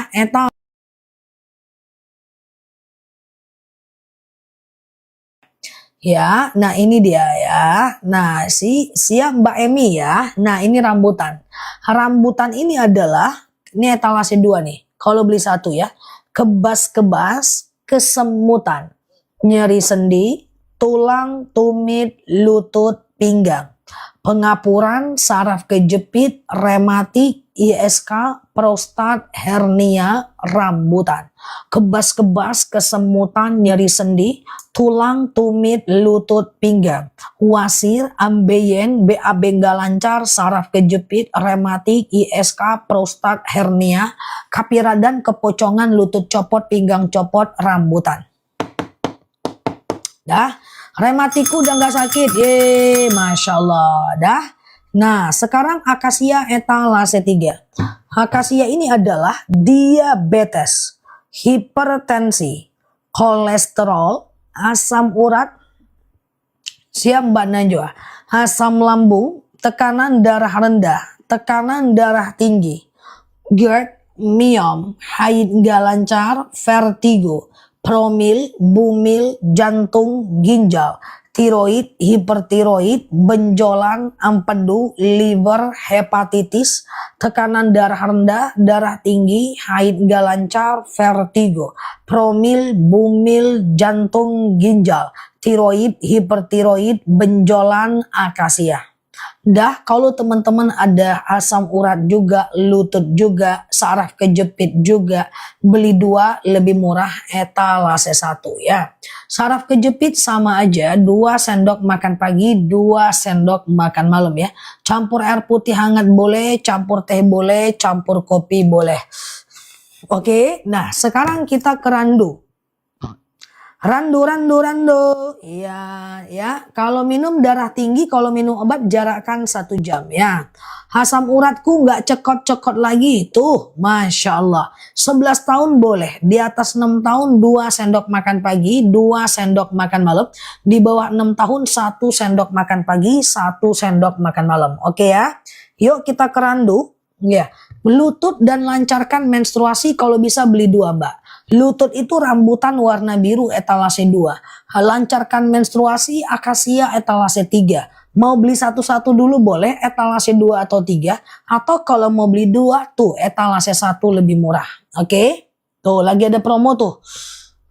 ya, nah ini dia ya. Nah, siap Mbak Emi ya. Nah, ini rambutan. Rambutan ini adalah, ini etalase 2 nih. Kalau beli 1 ya. Kebas-kebas, kesemutan, nyeri sendi, tulang, tumit, lutut, pinggang. Pengapuran, saraf kejepit, rematik, ISK, prostat, hernia, rambutan. Kebas-kebas, kesemutan, nyeri sendi, tulang, tumit, lutut, pinggang. Wasir, ambeien, BAB nggak lancar, saraf kejepit, rematik, ISK, prostat, hernia, kapiradan, kepocongan, lutut copot, pinggang copot, rambutan. Dah, rematiku udah nggak sakit. Ye, Masya Allah. Dah. Nah, sekarang akasia etalase 3. Akasia ini adalah diabetes, hipertensi, kolesterol, asam urat, siap Mbak Najwa, asam lambung, tekanan darah rendah, tekanan darah tinggi, GERD, myom, haid gak lancar, vertigo, promil, bumil, jantung, ginjal, tiroid, hipertiroid, benjolan, empedu, liver, hepatitis, tekanan darah rendah, darah tinggi, haid gak lancar, vertigo, promil, bumil, jantung, ginjal, tiroid, hipertiroid, benjolan, akasia. Dah kalau teman-teman ada asam urat juga, lutut juga, saraf kejepit juga, beli 2 lebih murah etalase 1 ya. Saraf kejepit sama aja, 2 sendok makan pagi, 2 sendok makan malam ya. Campur air putih hangat boleh, campur teh boleh, campur kopi boleh. Oke, nah sekarang kita ke randu. Randu, randu, randu. Iya, ya. Kalau minum darah tinggi, kalau minum obat jarakkan 1 jam ya. Asam uratku nggak cekot-cekot lagi. Tuh, Masya Allah. 11 tahun boleh. Di atas 6 tahun 2 sendok makan pagi, 2 sendok makan malam. Di bawah 6 tahun 1 sendok makan pagi, 1 sendok makan malam. Oke ya. Yuk kita ke randu. Ya. Lutut dan lancarkan menstruasi kalau bisa beli 2 Mbak. Lutut itu rambutan warna biru etalase 2. Lancarkan menstruasi akasia etalase 3. Mau beli satu-satu dulu boleh etalase 2 atau 3. Atau kalau mau beli 2 tuh etalase 1 lebih murah. Oke? Tuh lagi ada promo tuh.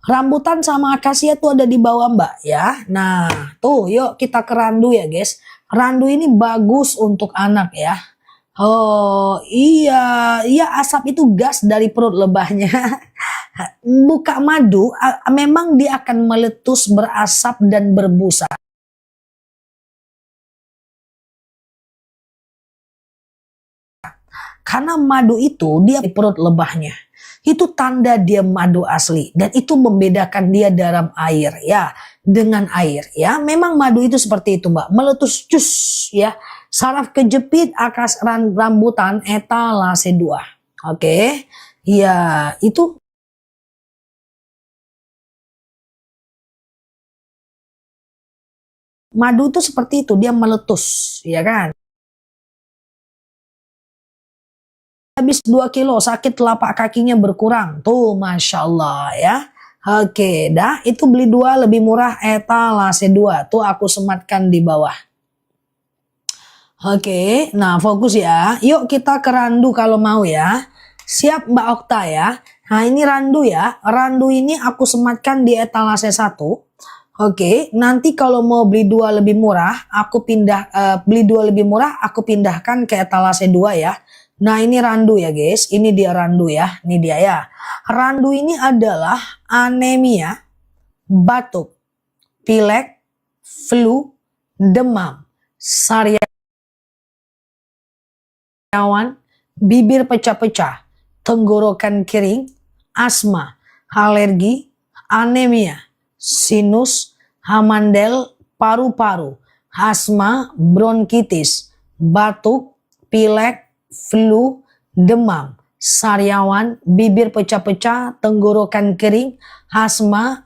Rambutan sama akasia tuh ada di bawah Mbak ya. Nah tuh yuk kita ke randu ya guys. Randu ini bagus untuk anak ya. Oh iya, iya asap itu gas dari perut lebahnya. Buka madu, memang dia akan meletus berasap dan berbusa. Karena madu itu dia di perut lebahnya. Itu tanda dia madu asli dan itu membedakan dia dalam air ya, dengan air ya. Memang madu itu seperti itu Mbak, meletus cus ya. Saraf kejepit akas rambutan etalase 2. Oke. Ya, itu madu itu seperti itu, dia meletus, ya kan? Habis 2 kilo, sakit telapak kakinya berkurang. Tuh, Masya Allah ya. Oke, dah itu beli 2 lebih murah etalase 2. Tuh aku sematkan di bawah. Oke, nah fokus ya. Yuk kita ke randu kalau mau ya. Siap Mbak Okta ya. Nah ini randu ya. Randu ini aku sematkan di etalase 1. Oke, nanti kalau mau beli 2 lebih murah, aku beli 2 lebih murah, aku pindahkan ke etalase 2 ya. Nah ini randu ya guys, ini dia randu ya, ini dia ya. Randu ini adalah anemia, batuk, pilek, flu, demam, sariawan, bibir pecah-pecah, tenggorokan kering, asma, alergi, anemia, sinus, hamandel, paru-paru, asma, bronkitis, batuk, pilek, flu, demam, sariawan, bibir pecah-pecah, tenggorokan kering, asma,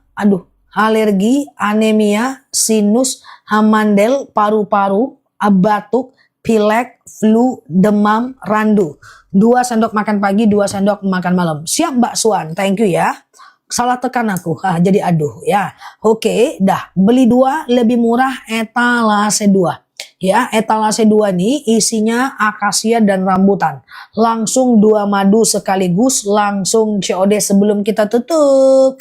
alergi, anemia, sinus, hamandel, paru-paru, batuk, pilek, flu, demam, randu. 2 sendok makan pagi, 2 sendok makan malam. Siap Mbak Suan, thank you ya. Salah tekan aku, jadi aduh ya. Oke, dah beli 2 lebih murah etalase 2. Ya, etalase 2 nih isinya akasia dan rambutan. Langsung 2 madu sekaligus, langsung COD sebelum kita tutup.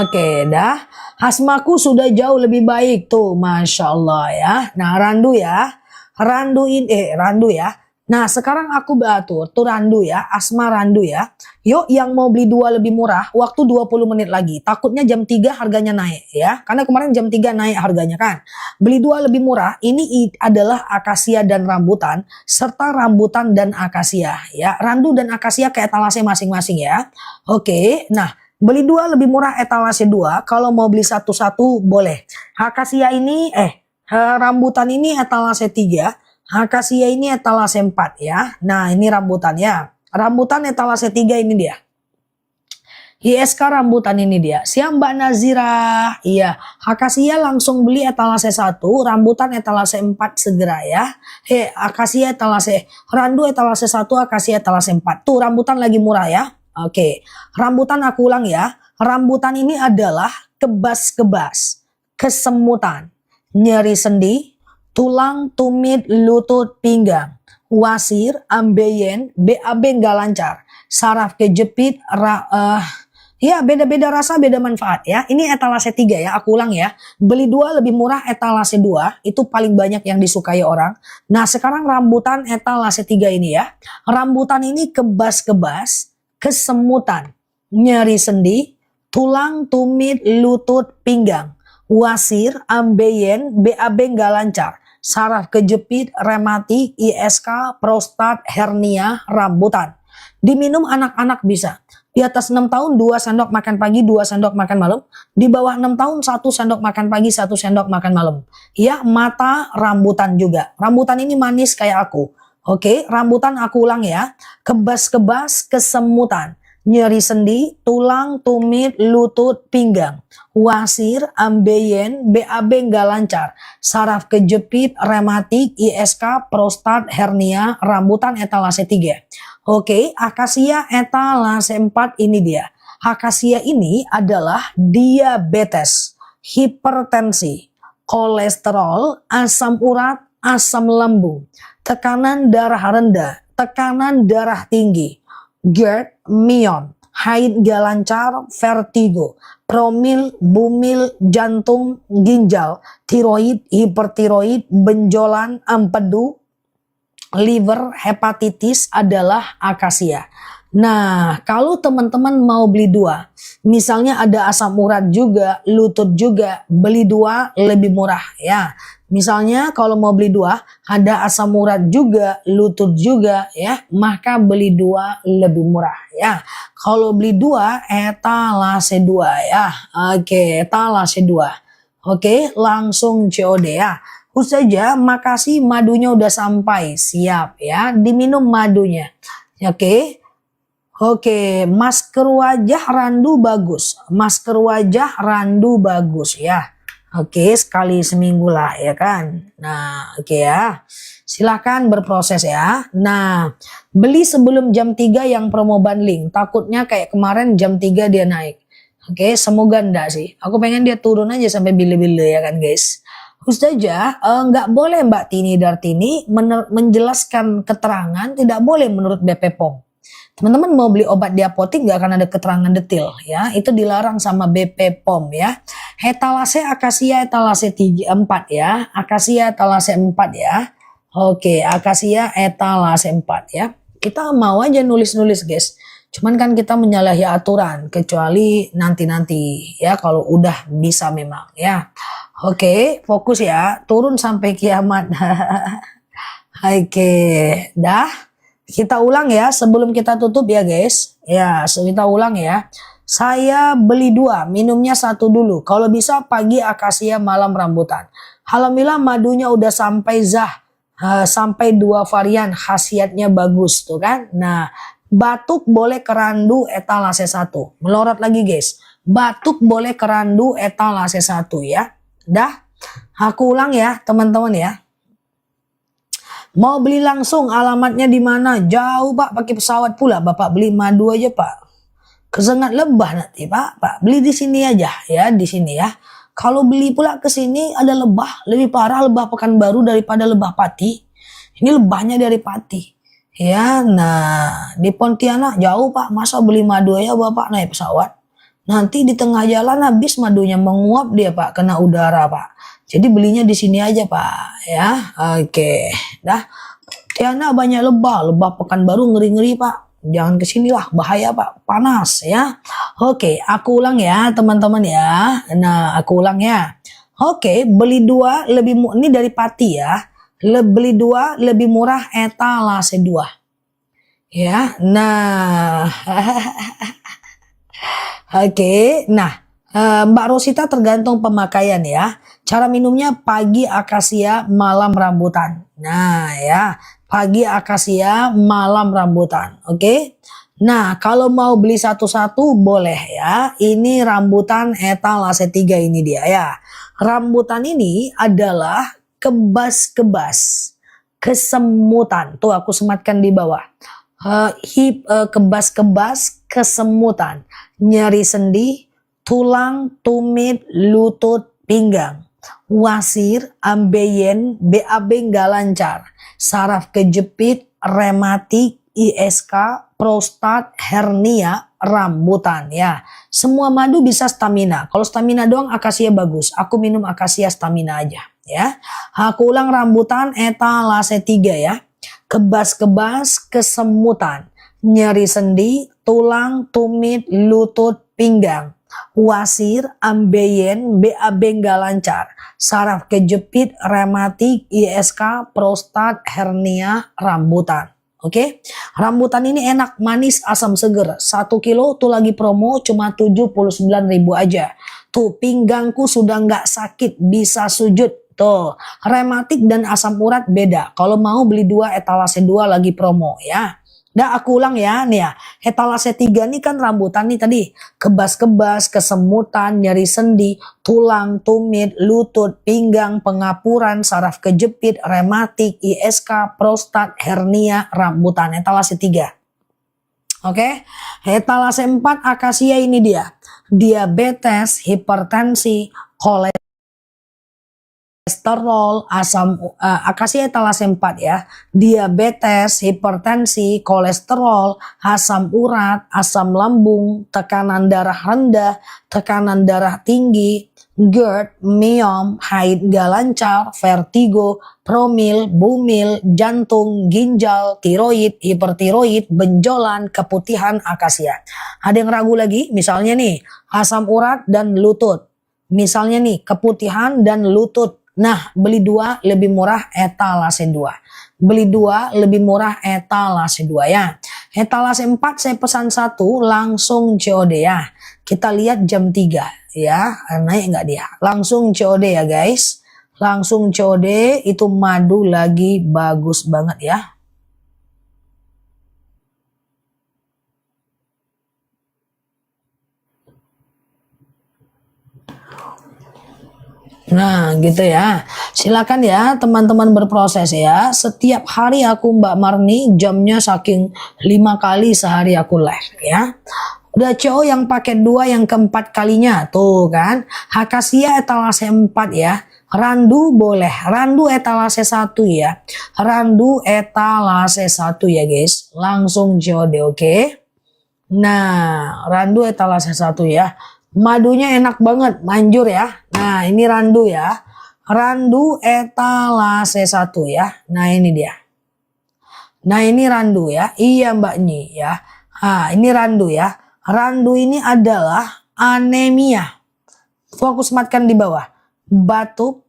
Oke, dah. Asmaku sudah jauh lebih baik tuh, Masya Allah ya. Nah, randu ya. Randu ya. Nah, sekarang aku batur, tuh randu ya, asma randu ya. Yuk yang mau beli 2 lebih murah, waktu 20 menit lagi. Takutnya jam 3 harganya naik ya. Karena kemarin jam 3 naik harganya kan. Beli 2 lebih murah, ini adalah akasia dan rambutan, serta rambutan dan akasia ya. Randu dan akasia ke etalase masing-masing ya. Oke, nah beli 2 lebih murah etalase 2, kalau mau beli satu-satu boleh. Akasia ini, rambutan ini etalase 3. Akasia ini etalase 4 ya. Nah ini rambutannya. Rambutan etalase 3 ini dia. ISK rambutan ini dia. Siap Mbak Nazira. Iya. Akasia langsung beli etalase 1. Rambutan etalase 4 segera ya. Akasia etalase. Randu etalase 1. Akasia etalase 4. Tuh rambutan lagi murah ya. Oke. Rambutan aku ulang ya. Rambutan ini adalah kebas-kebas, kesemutan, nyeri sendi, tulang, tumit, lutut, pinggang, wasir, ambeien, BAB nggak lancar, saraf kejepit, ya beda-beda rasa, beda manfaat ya. Ini etalase 3 ya, aku ulang ya. Beli 2 lebih murah etalase 2, itu paling banyak yang disukai orang. Nah sekarang rambutan etalase 3 ini ya. Rambutan ini kebas-kebas, kesemutan, nyeri sendi, tulang, tumit, lutut, pinggang, wasir, ambeien, BAB nggak lancar, saraf kejepit, rematik, ISK, prostat, hernia, rambutan. Diminum anak-anak bisa. Di atas 6 tahun 2 sendok makan pagi, 2 sendok makan malam. Di bawah 6 tahun 1 sendok makan pagi, 1 sendok makan malam. Ya, mata rambutan juga. Rambutan ini manis kayak aku. Oke, rambutan aku ulang ya. Kebas-kebas, kesemutan, nyeri sendi, tulang, tumit, lutut, pinggang, wasir, ambeien, BAB nggak lancar, saraf kejepit, rematik, ISK, prostat, hernia, rambutan etalase 3. Oke, akasia etalase 4 ini dia. Akasia ini adalah diabetes, hipertensi, kolesterol, asam urat, asam lambung, tekanan darah rendah, tekanan darah tinggi, GERD, mion, haid gak lancar, vertigo, promil, bumil, jantung, ginjal, tiroid, hipertiroid, benjolan, empedu, liver, hepatitis adalah akasia. Nah, kalau teman-teman mau beli 2, misalnya ada asam urat juga, lutut juga, beli 2 lebih murah ya. Misalnya kalau mau beli 2, ada asam urat juga, lutut juga ya, maka beli 2 lebih murah ya. Kalau beli 2, etalase 2 ya. Oke, etalase 2. Oke, langsung COD ya. Saja, makasih madunya udah sampai. Siap ya, diminum madunya. Oke. Oke, masker wajah randu bagus. Masker wajah randu bagus ya. Oke, sekali seminggu lah ya kan. Nah, oke ya. Silahkan berproses ya. Nah, beli sebelum jam 3 yang promo bundling. Takutnya kayak kemarin jam 3 dia naik. Oke, semoga enggak sih. Aku pengen dia turun aja sampai bile-bile ya kan guys. Ustazah, nggak boleh Mbak Tini Dartini menjelaskan keterangan tidak boleh menurut BP POM. Teman-teman mau beli obat di apotek nggak akan ada keterangan detail ya, itu dilarang sama BP POM ya. Etalase akasia etalase 4 ya, akasia etalase 4 ya. Oke, akasia etalase 4 ya. Kita mau aja nulis-nulis guys. Cuman kan kita menyalahi aturan kecuali nanti-nanti ya kalau udah bisa memang ya. Oke, fokus ya, turun sampai kiamat. Oke, dah. Kita ulang ya sebelum kita tutup ya guys. Ya, kita ulang ya. Saya beli 2, minumnya 1 dulu. Kalau bisa pagi akasia, malam rambutan. Alhamdulillah madunya udah sampai sampai 2 varian, khasiatnya bagus tuh kan. Nah, batuk boleh kerandu etalase 1. Melorot lagi guys. Batuk boleh kerandu etalase 1 ya. Dah, aku ulang ya teman-teman ya. Mau beli langsung alamatnya di mana? Jauh Pak, pakai pesawat pula. Bapak beli madu aja Pak. Kesengat lebah nanti Pak. Pak beli di sini aja ya, di sini ya. Kalau beli pula ke sini ada lebah, lebih parah lebah Pekanbaru daripada lebah Pati. Ini lebahnya dari Pati. Ya, nah di Pontianak jauh Pak. Masa beli madu aja Bapak naik pesawat? Nanti di tengah jalan habis madunya menguap dia Pak, kena udara Pak. Jadi belinya di sini aja Pak ya. Oke, dah. Tiana banyak lebah Pekanbaru ngeri-ngeri Pak. Jangan kesinilah, bahaya Pak, panas ya. Oke, aku ulang ya teman-teman ya. Nah, aku ulang ya. Oke, beli 2 lebih ini dari Pati ya. Beli 2 lebih murah etalase 2. Ya, nah. Oke, nah Mbak Rosita tergantung pemakaian ya. Cara minumnya pagi akasia, malam rambutan. Nah ya, pagi akasia, malam rambutan. Oke. Nah kalau mau beli satu-satu boleh ya. Ini rambutan etalase 3 ini dia ya. Rambutan ini adalah kebas-kebas, kesemutan. Tuh aku sematkan di bawah. Kebas-kebas, kesemutan, nyeri sendi, tulang, tumit, lutut, pinggang, wasir, ambeien, BAB nggak lancar, saraf kejepit, rematik, ISK, prostat, hernia, rambutan ya. Semua madu bisa stamina. Kalau stamina doang akasia bagus. Aku minum akasia stamina aja ya. Aku ulang rambutan etalase 3 ya. Kebas-kebas, kesemutan, nyeri sendi, tulang, tumit, lutut, pinggang, wasir, ambeien, BAB nggak lancar, saraf kejepit, rematik, ISK, prostat, hernia, rambutan. Oke, rambutan ini enak, manis, asam seger. 1 kilo tuh lagi promo cuma 79.000 aja. Tuh pinggangku sudah nggak sakit, bisa sujud. Tuh, rematik dan asam urat beda. Kalau mau beli 2, etalase 2 lagi promo ya. Dah aku ulang ya, nih ya. Etalase 3 nih kan rambutan nih tadi. Kebas-kebas, kesemutan, nyeri sendi, tulang, tumit, lutut, pinggang, pengapuran, saraf kejepit, rematik, ISK, prostat, hernia, rambutan. Etalase 3. Oke. Etalase 4 akasia ini dia. Diabetes, hipertensi, kolesterol, akasia etalase 4 ya. Diabetes, hipertensi, kolesterol, asam urat, asam lambung, tekanan darah rendah, tekanan darah tinggi, GERD, myom, haid gak lancar, vertigo, promil, bumil, jantung, ginjal, tiroid, hipertiroid, benjolan, keputihan, akasia. Ada yang ragu lagi? Misalnya nih, asam urat dan lutut. Misalnya nih, keputihan dan lutut. Nah, beli 2 lebih murah etalase 2. Beli 2 lebih murah etalase 2 ya. Etalase 4 saya pesan 1 langsung COD ya. Kita lihat jam 3 ya. Naik nggak dia? Langsung COD ya guys. Langsung COD, itu madu lagi bagus banget ya. Nah gitu ya. Silakan ya teman-teman berproses ya. Setiap hari aku Mbak Marni jamnya saking 5 kali sehari aku live ya. Udah cowok yang paket 2 yang keempat kalinya tuh kan. Akasia etalase 4 ya. Randu boleh. Randu etalase 1 ya. Randu etalase 1 ya guys. Langsung COD oke. Nah, randu etalase 1 ya. Madunya enak banget, manjur ya. Nah, ini randu ya. Randu etalase 1 ya. Nah, ini dia. Nah, ini randu ya. Iya, Mbak Nyi ya. Nah, ini randu ya. Randu ini adalah anemia. Fokus matkan di bawah. Batuk,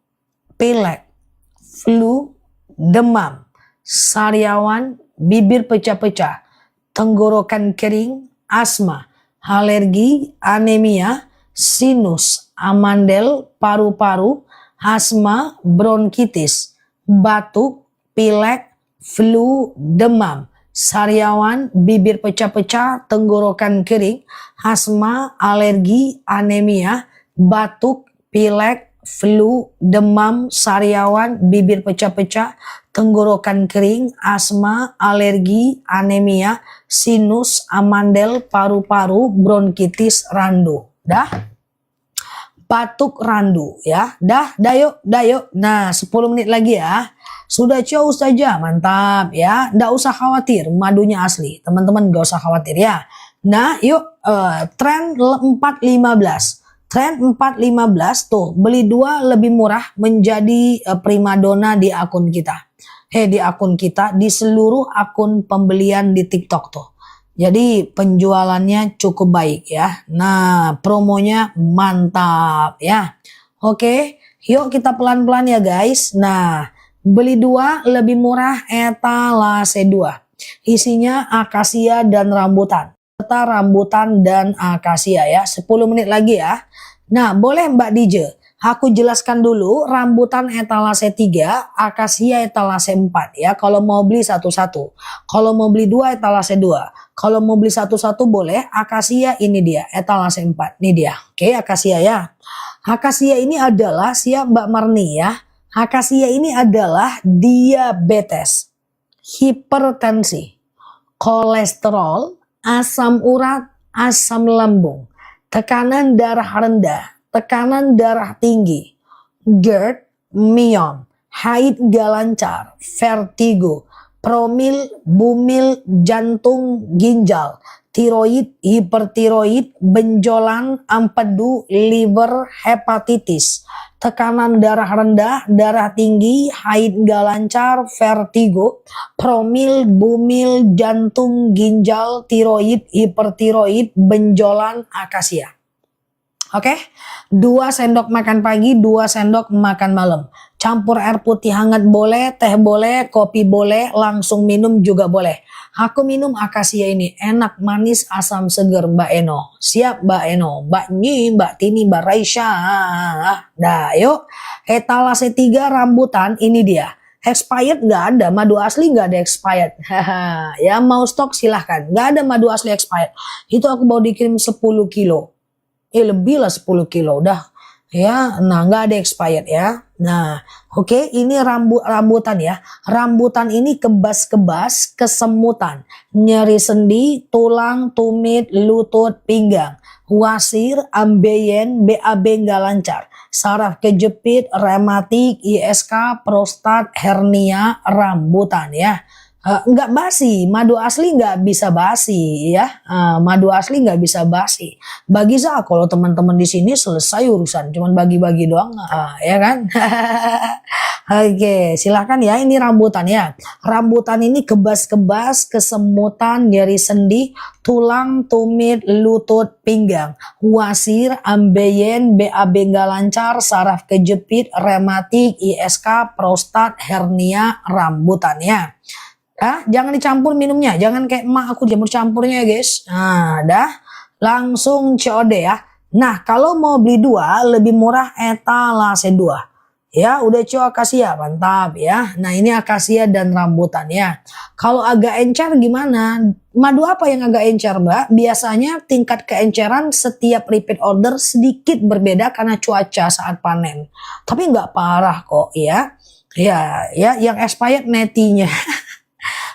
pilek, flu, demam, sariawan, bibir pecah-pecah, tenggorokan kering, asma, alergi, anemia, sinus, amandel, paru-paru, asma, bronkitis, batuk, pilek, flu, demam, sariawan, bibir pecah-pecah, tenggorokan kering, asma, alergi, anemia, batuk, pilek, flu, demam, sariawan, bibir pecah-pecah, tenggorokan kering, asma, alergi, anemia, sinus, amandel, paru-paru, bronkitis, randu. Dah? Batuk randu ya. Dah yuk. Nah, 10 menit lagi ya. Sudah jauh saja, mantap ya. Nggak usah khawatir, madunya asli. Teman-teman nggak usah khawatir ya. Nah, yuk tren 4.15. Tren 4.15 tuh, beli 2 lebih murah menjadi primadona di akun kita. Di akun kita, di seluruh akun pembelian di TikTok tuh. Jadi penjualannya cukup baik ya. Nah, promonya mantap ya. Oke, yuk kita pelan-pelan ya guys. Nah, beli 2 lebih murah etalase 2. Isinya akasia dan rambutan. Serta rambutan dan akasia ya. 10 menit lagi ya. Nah, boleh Mbak DJ, aku jelaskan dulu rambutan etalase 3, akasia etalase 4 ya. Kalau mau beli satu-satu. Kalau mau beli 2 etalase 2. Kalau mau beli satu-satu boleh. Akasia ini dia etalase 4. Ini dia. Oke, akasia ya. Akasia ini adalah, siap Mbak Marni ya. Akasia ini adalah diabetes, hipertensi, kolesterol, asam urat, asam lambung, tekanan darah rendah, tekanan darah tinggi, GERD, myom, haid gak lancar, vertigo, promil, bumil, jantung, ginjal, tiroid, hipertiroid, benjolan, empedu, liver, hepatitis, tekanan darah rendah, darah tinggi, haid gak lancar, vertigo, promil, bumil, jantung, ginjal, tiroid, hipertiroid, benjolan, akasia. Oke, 2 sendok makan pagi, 2 sendok makan malam. campur air putih hangat boleh, teh boleh, kopi boleh, langsung minum juga boleh. Aku minum akasia ini, enak, manis, asam, seger, Mbak Eno. Siap Mbak Eno, Mbak Nyi, Mbak Tini, Mbak Raisya. Dah yuk, etalase 3 rambutan ini dia. Expired nggak ada, madu asli nggak ada expired. Ya mau stok silahkan, nggak ada madu asli expired. Itu aku bawa dikirim 10 kilo. Lebih lah 10 kilo udah. Ya, nah nggak ada expired ya. Nah, oke, ini rambutan ya. Rambutan ini kebas-kebas, kesemutan, nyeri sendi, tulang, tumit, lutut, pinggang, wasir, ambeien, BAB nggak lancar, saraf kejepit, rematik, ISK, prostat, hernia, rambutan ya. Nggak basi, madu asli nggak bisa basi ya. Madu asli nggak bisa basi. Bagi saya kalau teman-teman di sini selesai urusan, cuman bagi-bagi doang, ya kan? Oke, silakan ya. Ini rambutan ya. Rambutan ini kebas-kebas, kesemutan, nyeri sendi, tulang, tumit, lutut, pinggang, wasir, ambeien, BAB nggak lancar, saraf kejepit, rematik, ISK, prostat, hernia, rambutan ya. Jangan dicampur minumnya, jangan kayak emak aku campur-campurnya ya guys. Nah, dah langsung COD ya. Nah, kalau mau beli 2 lebih murah etalase 2. Ya, udah akasia, mantap ya. Nah, ini akasia dan rambutan ya. Kalau agak encer gimana? Madu apa yang agak encer, Mbak? Biasanya tingkat keenceran setiap repeat order sedikit berbeda karena cuaca saat panen. Tapi nggak parah kok ya. Ya, yang expired netinya.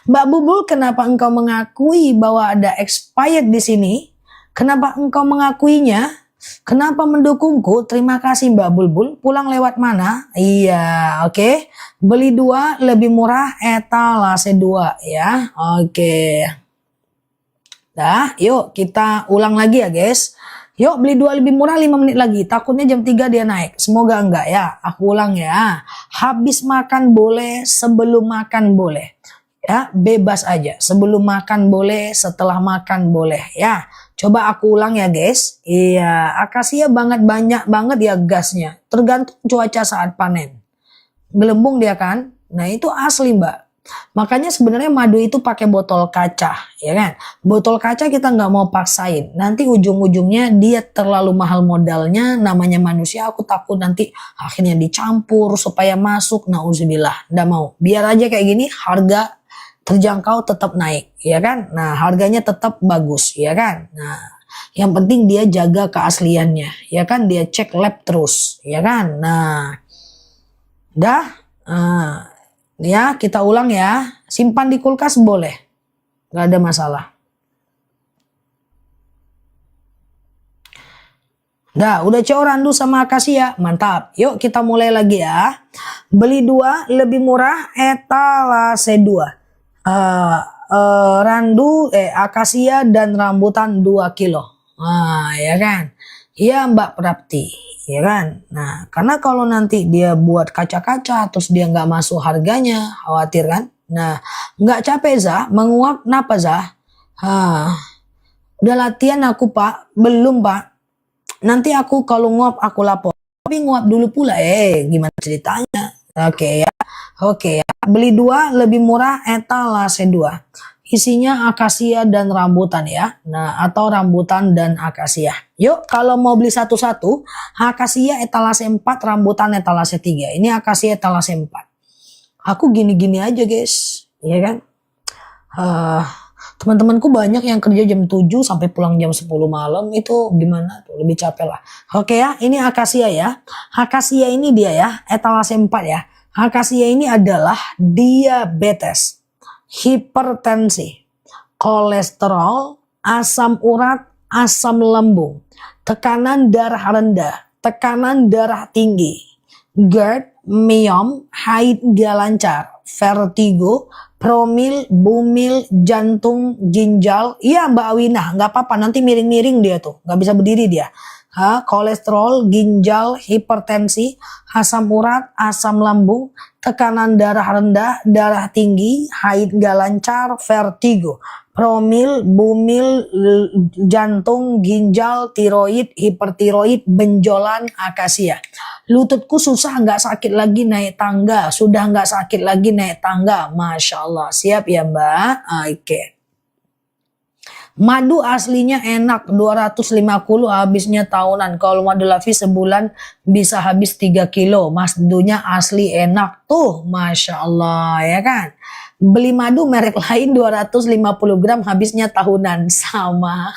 Mbak Bulbul, kenapa engkau mengakui bahwa ada expired di sini? Kenapa engkau mengakuinya? Kenapa mendukungku? Terima kasih Mbak Bulbul. Pulang lewat mana? Iya, oke. Beli 2 lebih murah etalase 2 ya. Oke. Dah, yuk kita ulang lagi ya guys. Yuk beli 2 lebih murah 5 menit lagi. Takutnya jam 3 dia naik. Semoga enggak ya. Aku ulang ya. Habis makan boleh, sebelum makan boleh. Ya, bebas aja. Sebelum makan boleh, setelah makan boleh ya. Coba aku ulang ya guys. Iya, akasia banyak banget ya gasnya. Tergantung cuaca saat panen. Gelembung dia kan. Nah, itu asli, Mbak. Makanya sebenarnya madu itu pakai botol kaca, ya kan? Botol kaca kita nggak mau paksain. Nanti ujung-ujungnya dia terlalu mahal modalnya. Namanya manusia, aku takut nanti akhirnya dicampur supaya masuk. Nauzubillah, nggak mau. Biar aja kayak gini, harga terjangkau tetap naik, ya kan? Nah, harganya tetap bagus, ya kan? Nah, yang penting dia jaga keasliannya, ya kan? Dia cek lab terus, ya kan? Nah, dah, ya kita ulang ya. Simpan di kulkas boleh, nggak ada masalah. Dah, udah CO randu sama akasia, mantap. Yuk kita mulai lagi ya. Beli 2 lebih murah etalase 2. Randu, akasia dan rambutan 2 kilo. Nah, ya kan? Iya Mbak Prapti, ya kan? Nah, karena kalau nanti dia buat kaca-kaca terus dia nggak masuk harganya, khawatir kan? Nah, nggak capek Zah, menguap kenapa Zah? Udah latihan aku Pak, belum Pak. Nanti aku kalau nguap aku lapor. Tapi nguap dulu pula, gimana ceritanya? Oke ya. Oke ya, beli 2 lebih murah etalase 2. Isinya akasia dan rambutan ya. Nah, atau rambutan dan akasia. Yuk, kalau mau beli satu-satu, akasia etalase 4, rambutan etalase 3. Ini akasia etalase 4. Aku gini-gini aja guys, ya kan? Teman-temanku banyak yang kerja jam 7 sampai pulang jam 10 malam, itu gimana tuh, lebih capek lah. Oke ya, ini akasia ya. Akasia ini dia ya, etalase 4 ya. Akasia ini adalah diabetes, hipertensi, kolesterol, asam urat, asam lambung, tekanan darah rendah, tekanan darah tinggi, GERD, myom, haid gak lancar, vertigo, promil, bumil, jantung, ginjal. Iya Mbak Awinah, nggak apa-apa, nanti miring-miring dia tuh, nggak bisa berdiri dia. Kolesterol, ginjal, hipertensi, asam urat, asam lambung, tekanan darah rendah, darah tinggi, haid gak lancar, vertigo, promil, bumil, jantung, ginjal, tiroid, hipertiroid, benjolan, akasia. Lututku susah nggak sakit lagi naik tangga, sudah nggak sakit lagi naik tangga. Masya Allah, siap ya Mbak? Oke. Madu aslinya enak, 250 habisnya tahunan. Kalau madu lavi sebulan bisa habis 3 kilo. Madunya asli enak tuh, Masya Allah ya kan. Beli madu merek lain 250 gram habisnya tahunan. Sama.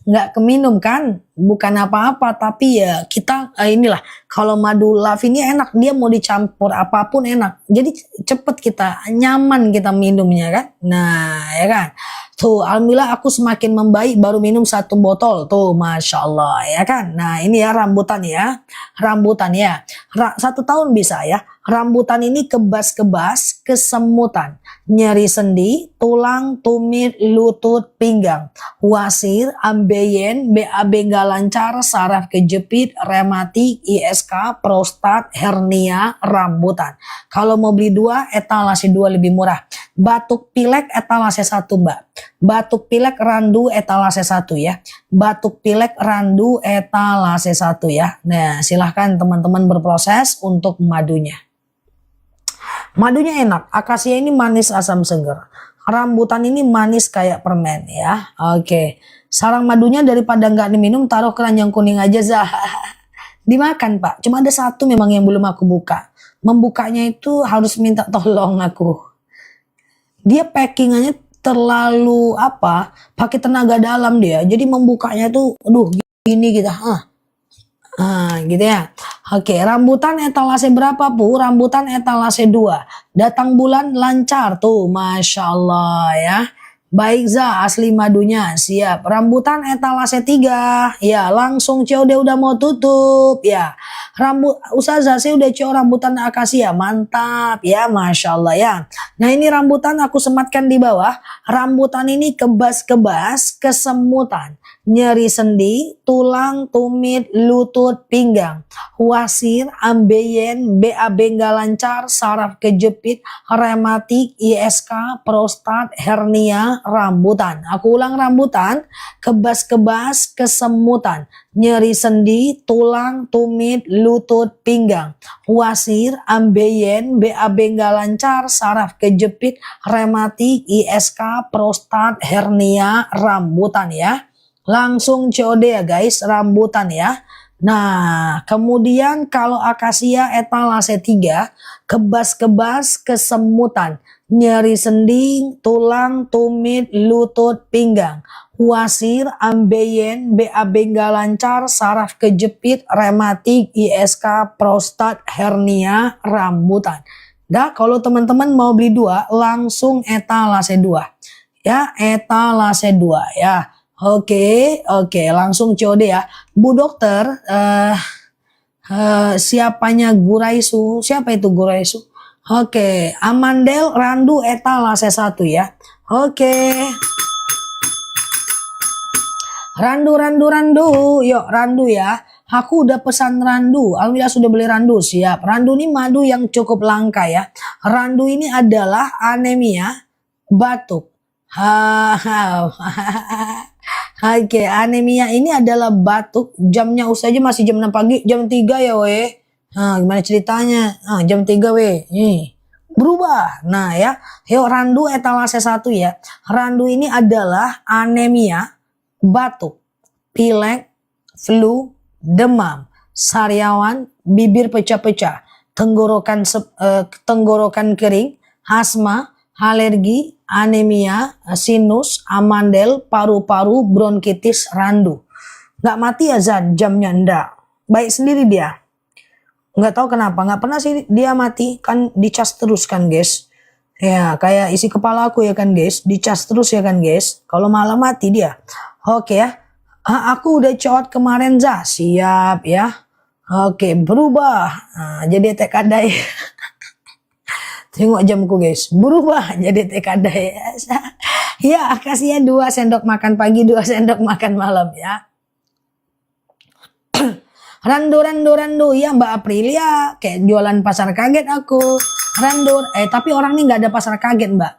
Nggak keminum kan, bukan apa-apa, tapi ya kita inilah, kalau madu lavi ini enak, dia mau dicampur apapun enak, jadi cepet kita nyaman kita minumnya kan. Nah ya kan, tuh alhamdulillah aku semakin membaik baru minum 1 botol tuh, Masya Allah ya kan. Nah ini ya rambutan ya, rambutan ya, 1 tahun bisa ya. Rambutan ini kebas-kebas, kesemutan, nyeri sendi, tulang, tumit, lutut, pinggang, wasir, ambeien, BAB nggak lancar, saraf kejepit, rematik, ISK, prostat, hernia, rambutan. Kalau mau beli 2, etalase 2 lebih murah. Batuk pilek etalase 1 Mbak. Batuk pilek randu etalase 1 ya. Batuk pilek randu etalase 1 ya. Nah silahkan teman-teman berproses untuk madunya. Madunya enak, akasia ini manis asam seger. Rambutan ini manis kayak permen ya. Oke, sarang madunya daripada nggak diminum taruh keranjang kuning aja Zah. Dimakan Pak, cuma ada 1 memang yang belum aku buka. Membukanya itu harus minta tolong aku. Dia packingannya terlalu apa, pakai tenaga dalam dia. Jadi membukanya tuh, aduh gini gitu. Gitu ya. Oke, rambutan etalase berapa Bu? Rambutan etalase 2. Datang bulan lancar tuh, Masya Allah ya. Baik Za, asli madunya siap. Rambutan etalase 3. Ya, langsung COD udah mau tutup ya. Ustazah saya udah CO rambutan akasia. Mantap ya, Masya Allah ya. Nah ini rambutan aku sematkan di bawah. Rambutan ini kebas-kebas, kesemutan, nyeri sendi, tulang, tumit, lutut, pinggang, wasir, ambeien, BAB nggak lancar, saraf kejepit, rematik, ISK, prostat, hernia, rambutan. Aku ulang, rambutan, kebas-kebas, kesemutan, nyeri sendi, tulang, tumit, lutut, pinggang, wasir, ambeien, BAB nggak lancar, saraf kejepit, rematik, ISK, prostat, hernia, rambutan ya. Langsung COD ya guys, rambutan ya. Nah, kemudian kalau akasia etalase 3, kebas-kebas, kesemutan, nyeri sendi, tulang, tumit, lutut, pinggang, wasir, ambeien, BAB nggak lancar, saraf kejepit, rematik, ISK, prostat, hernia, rambutan. Dah, kalau teman-teman mau beli 2, langsung etalase 2. Ya, etalase 2 ya. Oke, langsung COD ya. Bu dokter, siapanya Guraisu? Siapa itu Guraisu? Oke, Amandel randu etalase 1 ya. Oke. Randu. Yuk randu ya. Aku udah pesan randu. Alhamdulillah sudah beli randu. Siap. Randu ini madu yang cukup langka ya. Randu ini adalah anemia, batuk. Oke, anemia ini adalah batuk. Jamnya usahanya masih jam 6 pagi, jam 3 ya weh. Nah, gimana ceritanya? Jam 3 weh. Berubah. Nah ya, yuk randu etalase 1 ya. Randu ini adalah anemia, batuk, pilek, flu, demam, sariawan, bibir pecah-pecah, tenggorokan kering, asma, alergi, anemia, sinus, amandel, paru-paru, bronkitis, randu. Nggak mati ya Zan, jamnya enggak. Baik sendiri dia. Nggak tahu kenapa, nggak pernah sih dia mati. Kan dicas terus kan guys. Ya kayak isi kepala aku ya kan guys. Dicas terus ya kan guys. Kalau malam mati dia. Oke ya. Aku udah cowot kemarin Zah. Siap ya. Oke, berubah. Jadi tekadai. Tengok jamku guys, berubah jadi tekadai. Ya, akasia 2 sendok makan pagi, 2 sendok makan malam ya. Randu ya Mbak Aprilia, kayak jualan pasar kaget aku. Randu, tapi orang ini nggak ada pasar kaget Mbak.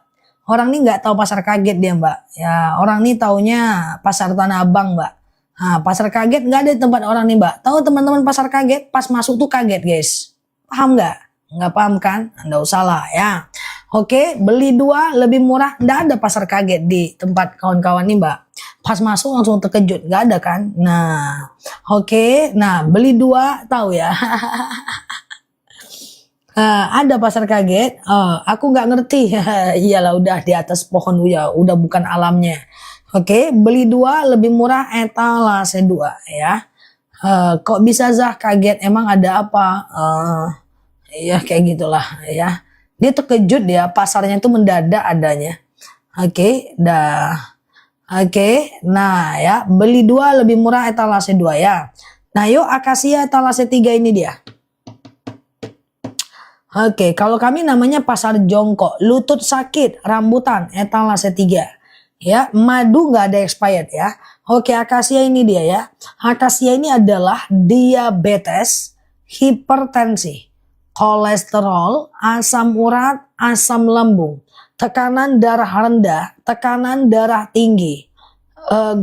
Orang nih nggak tahu pasar kaget dia Mbak. Ya orang nih taunya pasar Tanah Abang Mbak. Nah, pasar kaget nggak ada di tempat orang nih Mbak. Tahu teman-teman pasar kaget pas masuk tuh kaget guys. Paham nggak? Nggak paham kan? Nggak usah lah ya. Oke, beli 2 lebih murah. Nggak ada pasar kaget di tempat kawan-kawan nih Mbak. Pas masuk langsung terkejut. Nggak ada kan? Nah, oke. Nah, beli 2 tahu ya. Ada pasar kaget. Aku nggak ngerti. Iyalah udah di atas pohon ya. Udah bukan alamnya. Oke, beli 2 lebih murah etalase 2 ya. Kok bisa Zah kaget? Emang ada apa? Ya kayak gitulah ya. Dia terkejut ya, pasarnya itu mendadak adanya. Oke, dah. Oke, nah ya, beli 2 lebih murah etalase 2 ya. Nah yuk akasia etalase 3 ini dia. Oke, kalau kami namanya pasar jongkok, lutut sakit, rambutan, etalase 3. Ya, madu nggak ada expired ya. Oke, akasia ini dia ya. Akasia ini adalah diabetes, hipertensi, kolesterol, asam urat, asam lambung, tekanan darah rendah, tekanan darah tinggi,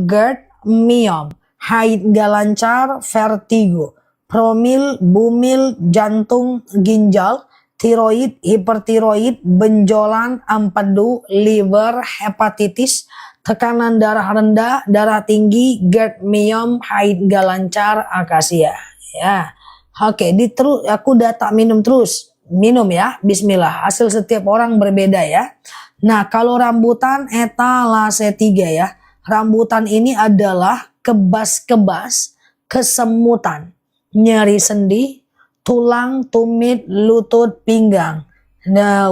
GERD, myom, haid gak lancar, vertigo, promil, bumil, jantung, ginjal, tiroid, hipertiroid, benjolan, empedu, liver, hepatitis, tekanan darah rendah, darah tinggi, GERD, myom, haid gak lancar, akasia. Ya, oke, aku udah tak minum terus. Minum ya, bismillah. Hasil setiap orang berbeda ya. Nah, kalau rambutan etalase 3 ya. Rambutan ini adalah kebas-kebas, kesemutan, nyeri sendi, tulang, tumit, lutut, pinggang,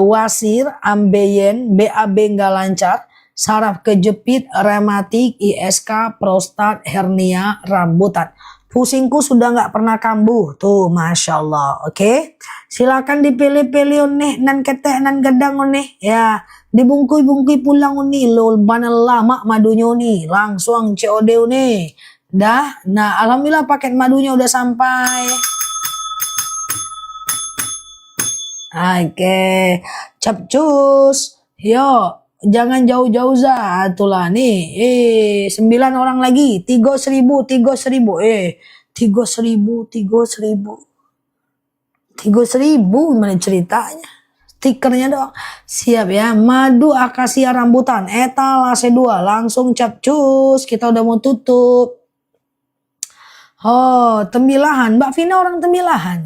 wasir, ambeien, BAB nggak lancar, saraf kejepit, rematik, ISK, prostat, hernia, rambutan. Pusingku sudah nggak pernah kambuh. Tuh, Masya Allah. Oke. Silakan dipilih-pilih nih. Nan ketek, nan gedang nih. Ya. Dibungkui-bungkui pulang nih. Lol, banal lama madunya nih. Langsung COD nih. Dah. Nah, alhamdulillah paket madunya udah sampai. Oke. Capcus. Yo. Jangan jauh-jauh Zah, itulah nih, 9 orang lagi, 3.000, 3.000, gimana ceritanya? Stikernya doang, siap ya, madu akasia rambutan, etalase 2, langsung capcus, kita udah mau tutup. Oh, Tembilahan, Mbak Vina orang Tembilahan.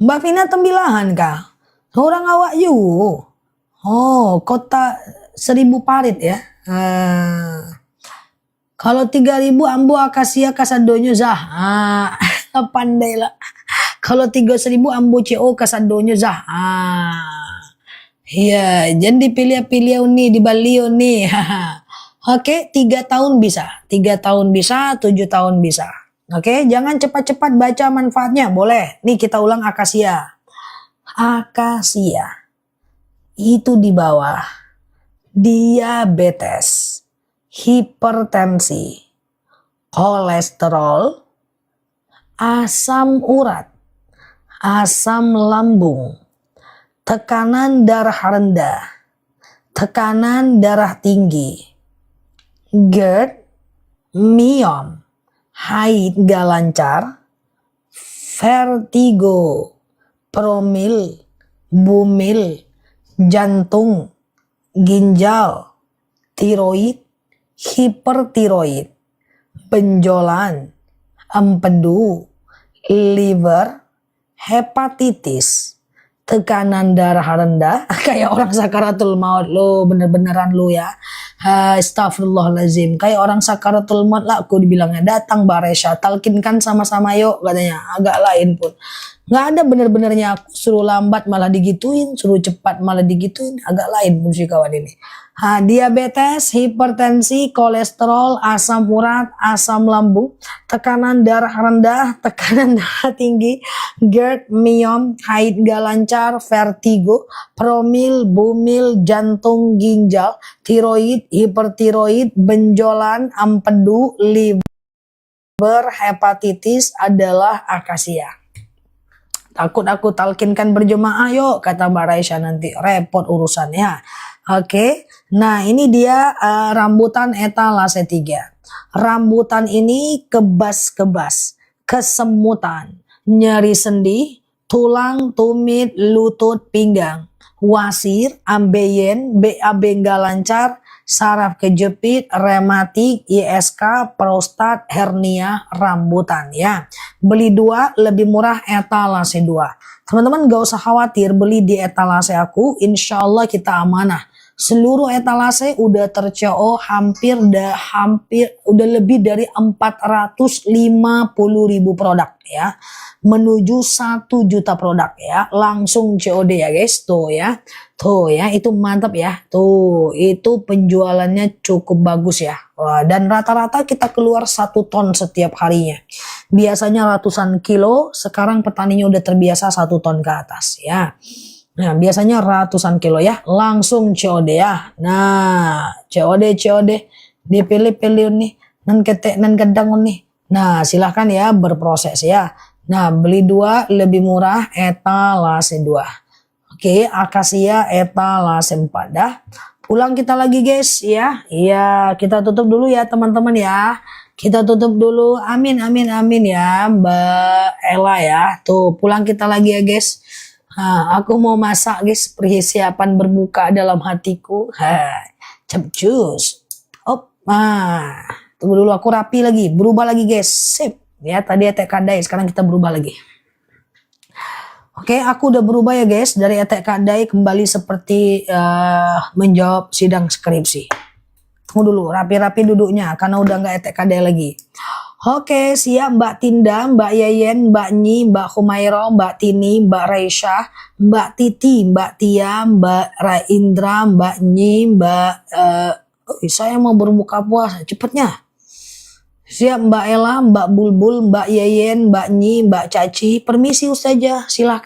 Mbak Vina Tembilahan kah? Orang awak you. Oh, kota 1000 parit ya. Kalau 3.000 ambo akasia kasadonyo Zah. Pandai lah. Kalau 3.000 ambo CO kasadonyo Zah. Iya, jadi dipilih-pilih nih di Bali nih. Oke, 3 tahun bisa. 3 tahun bisa, 7 tahun bisa. Oke, jangan cepat-cepat baca manfaatnya. Boleh. Nih kita ulang akasia. Akasia. Itu di bawah diabetes, hipertensi, kolesterol, asam urat, asam lambung, tekanan darah rendah, tekanan darah tinggi, GERD, myom, haid gak lancar, vertigo, promil, bumil, jantung, ginjal, tiroid, hipertiroid, benjolan, empedu, liver, hepatitis, tekanan darah rendah, kayak orang sakaratul maut lo, bener-beneran lo ya. Astagfirullahaladzim, kayak orang sakaratul maut lah aku dibilangnya. Datang Baresha, talkinkan sama-sama yuk katanya, agak lain pun. Nggak ada bener-benernya, aku suruh lambat malah digituin, suruh cepat malah digituin, agak lain musik kawan ini. Diabetes, hipertensi, kolesterol, asam urat, asam lambung, tekanan darah rendah, tekanan darah tinggi, GERD, myom, haid gak lancar, vertigo, promil, bumil, jantung, ginjal, tiroid, hipertiroid, benjolan, empedu, liver, hepatitis adalah akasia. Takut aku talkinkan berjemaah yuk, kata Mbak Raisya, nanti repot urusannya. Oke, nah ini dia rambutan etalase 3. Rambutan ini kebas-kebas, kesemutan, nyeri sendi, tulang, tumit, lutut, pinggang, wasir, ambeien, BAB nggak lancar, saraf kejepit, rematik, ISK, prostat, hernia, rambutan ya. Beli 2 lebih murah etalase 2. Teman-teman gak usah khawatir beli di etalase aku, insya Allah kita amanah. Seluruh etalase udah terCO hampir udah lebih dari 450.000 produk ya. Menuju 1 juta produk ya. Langsung COD ya guys, tuh ya. Tuh ya, itu mantap ya. Tuh, itu penjualannya cukup bagus ya. Wah, dan rata-rata kita keluar 1 ton setiap harinya. Biasanya ratusan kilo, sekarang petaninya udah terbiasa 1 ton ke atas ya. Nah, biasanya ratusan kilo ya, langsung COD ya. Nah, COD, dipilih-pilih nih, nan ketek, nan gedang nih. Nah, silahkan ya berproses ya. Nah, beli 2 lebih murah etalase 2. Oke, akasia etalase 4 dah. Pulang kita lagi guys ya. Iya, kita tutup dulu ya teman-teman ya. Kita tutup dulu. Amin, amin, amin ya Mbak Ella ya. Tuh, pulang kita lagi ya guys. Nah, aku mau masak guys, persiapan berbuka dalam hatiku. Capcus. Tunggu dulu aku rapi lagi, berubah lagi guys. Sip. Ya, tadi etek kadai, sekarang kita berubah lagi. Oke, aku udah berubah ya guys, dari etek kadai kembali seperti menjawab sidang skripsi. Tunggu dulu, rapi-rapi duduknya karena udah nggak etek kadai lagi. Oke, siap Mbak Tinda, Mbak Yeyen, Mbak Nyi, Mbak Humairo, Mbak Tini, Mbak Raisya, Mbak Titi, Mbak Tia, Mbak Raindra, Mbak Nyi, Mbak saya mau berbuka puasa, cepetnya. Siap Mbak Ella, Mbak Bulbul, Mbak Yeyen, Mbak Nyi, Mbak Caci, permisi Ustazah, silahkan.